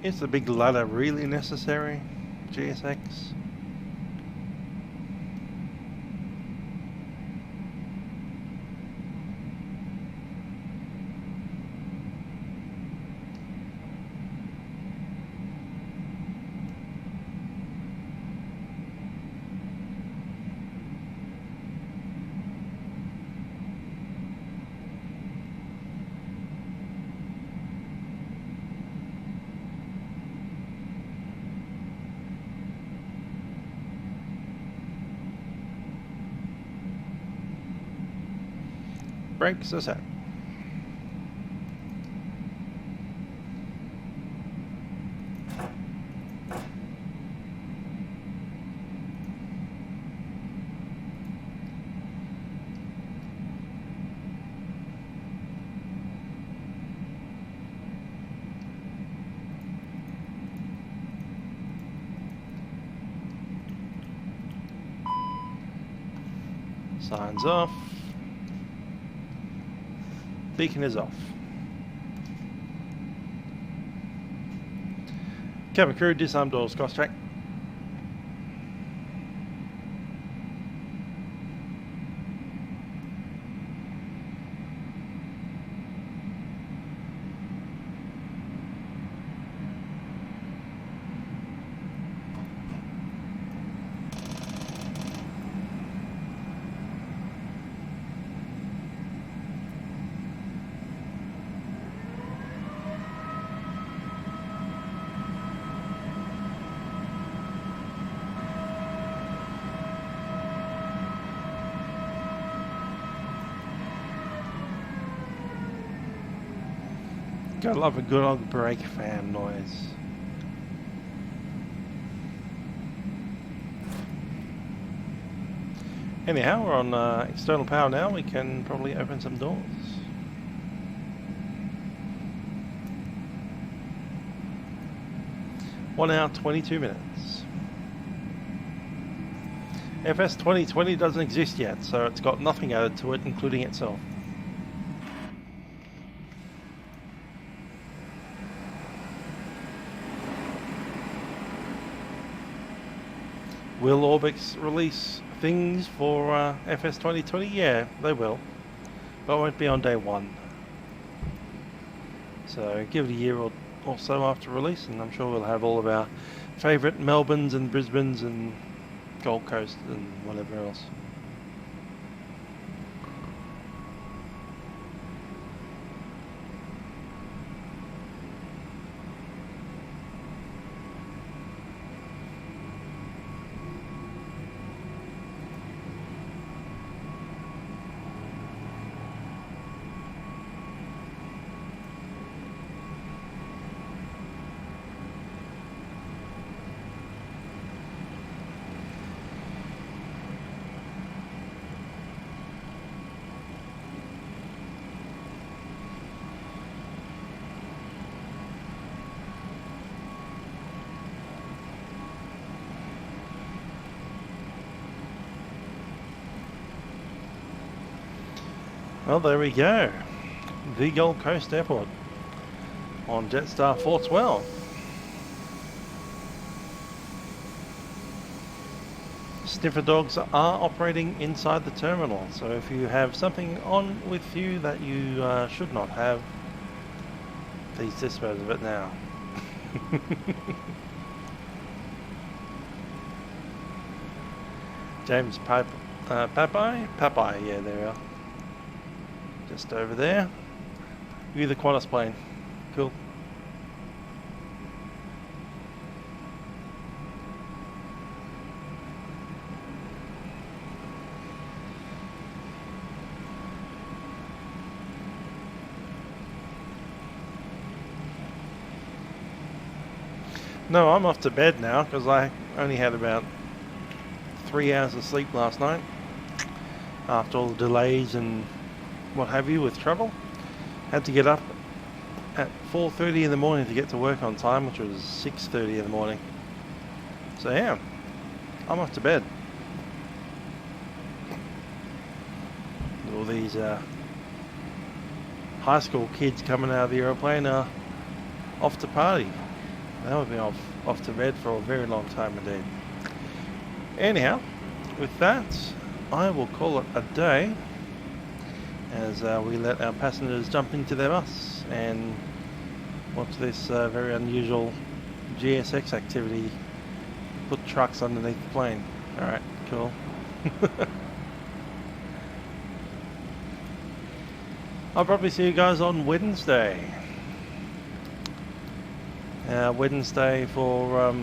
Is the big ladder really necessary, GSX? Brakes are set. Signs off. Beacon is off. Cabin crew, disarm doors, cross track. Gotta love a good old brake fan noise. Anyhow, we're on external power now. We can probably open some doors. One hour, 22 minutes. FS 2020 doesn't exist yet, so it's got nothing added to it, including itself. Will Orbx release things for FS 2020? Yeah, they will. But it won't be on day one. So give it a year or so after release, and I'm sure we'll have all of our favourite Melbournes and Brisbanes and Gold Coast and whatever else. Well, there we go. The Gold Coast Airport on Jetstar 412. Sniffer dogs are operating inside the terminal, so if you have something on with you that you should not have, please dispose of it now. James Popeye, yeah, there we are. Just over there. View the Qantas plane. Cool. No, I'm off to bed now because I only had about 3 hours of sleep last night after all the delays and what have you with travel. Had to get up at 4:30 in the morning to get to work on time, which was 6:30 in the morning. So yeah, I'm off to bed. All these high school kids coming out of the aeroplane are off to party. They'll be off to bed for a very long time indeed. Anyhow, with that, I will call it a day as we let our passengers jump into their bus and watch this very unusual GSX activity, put trucks underneath the plane. Alright, cool. I'll probably see you guys on Wednesday. Wednesday for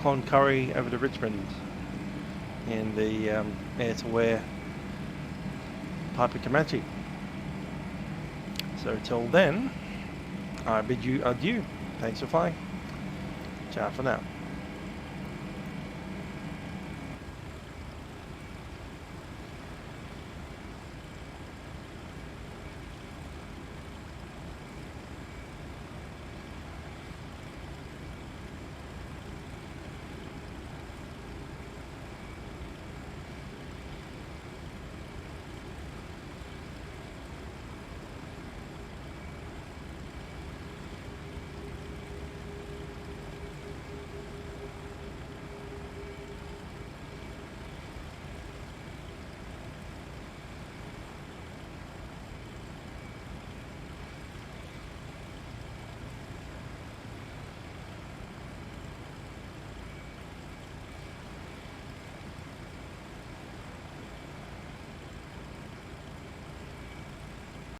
Cloncurry over to Richmond in the air-to-wear Piper Comanche. So till then, I bid you adieu. Thanks for flying. Ciao for now.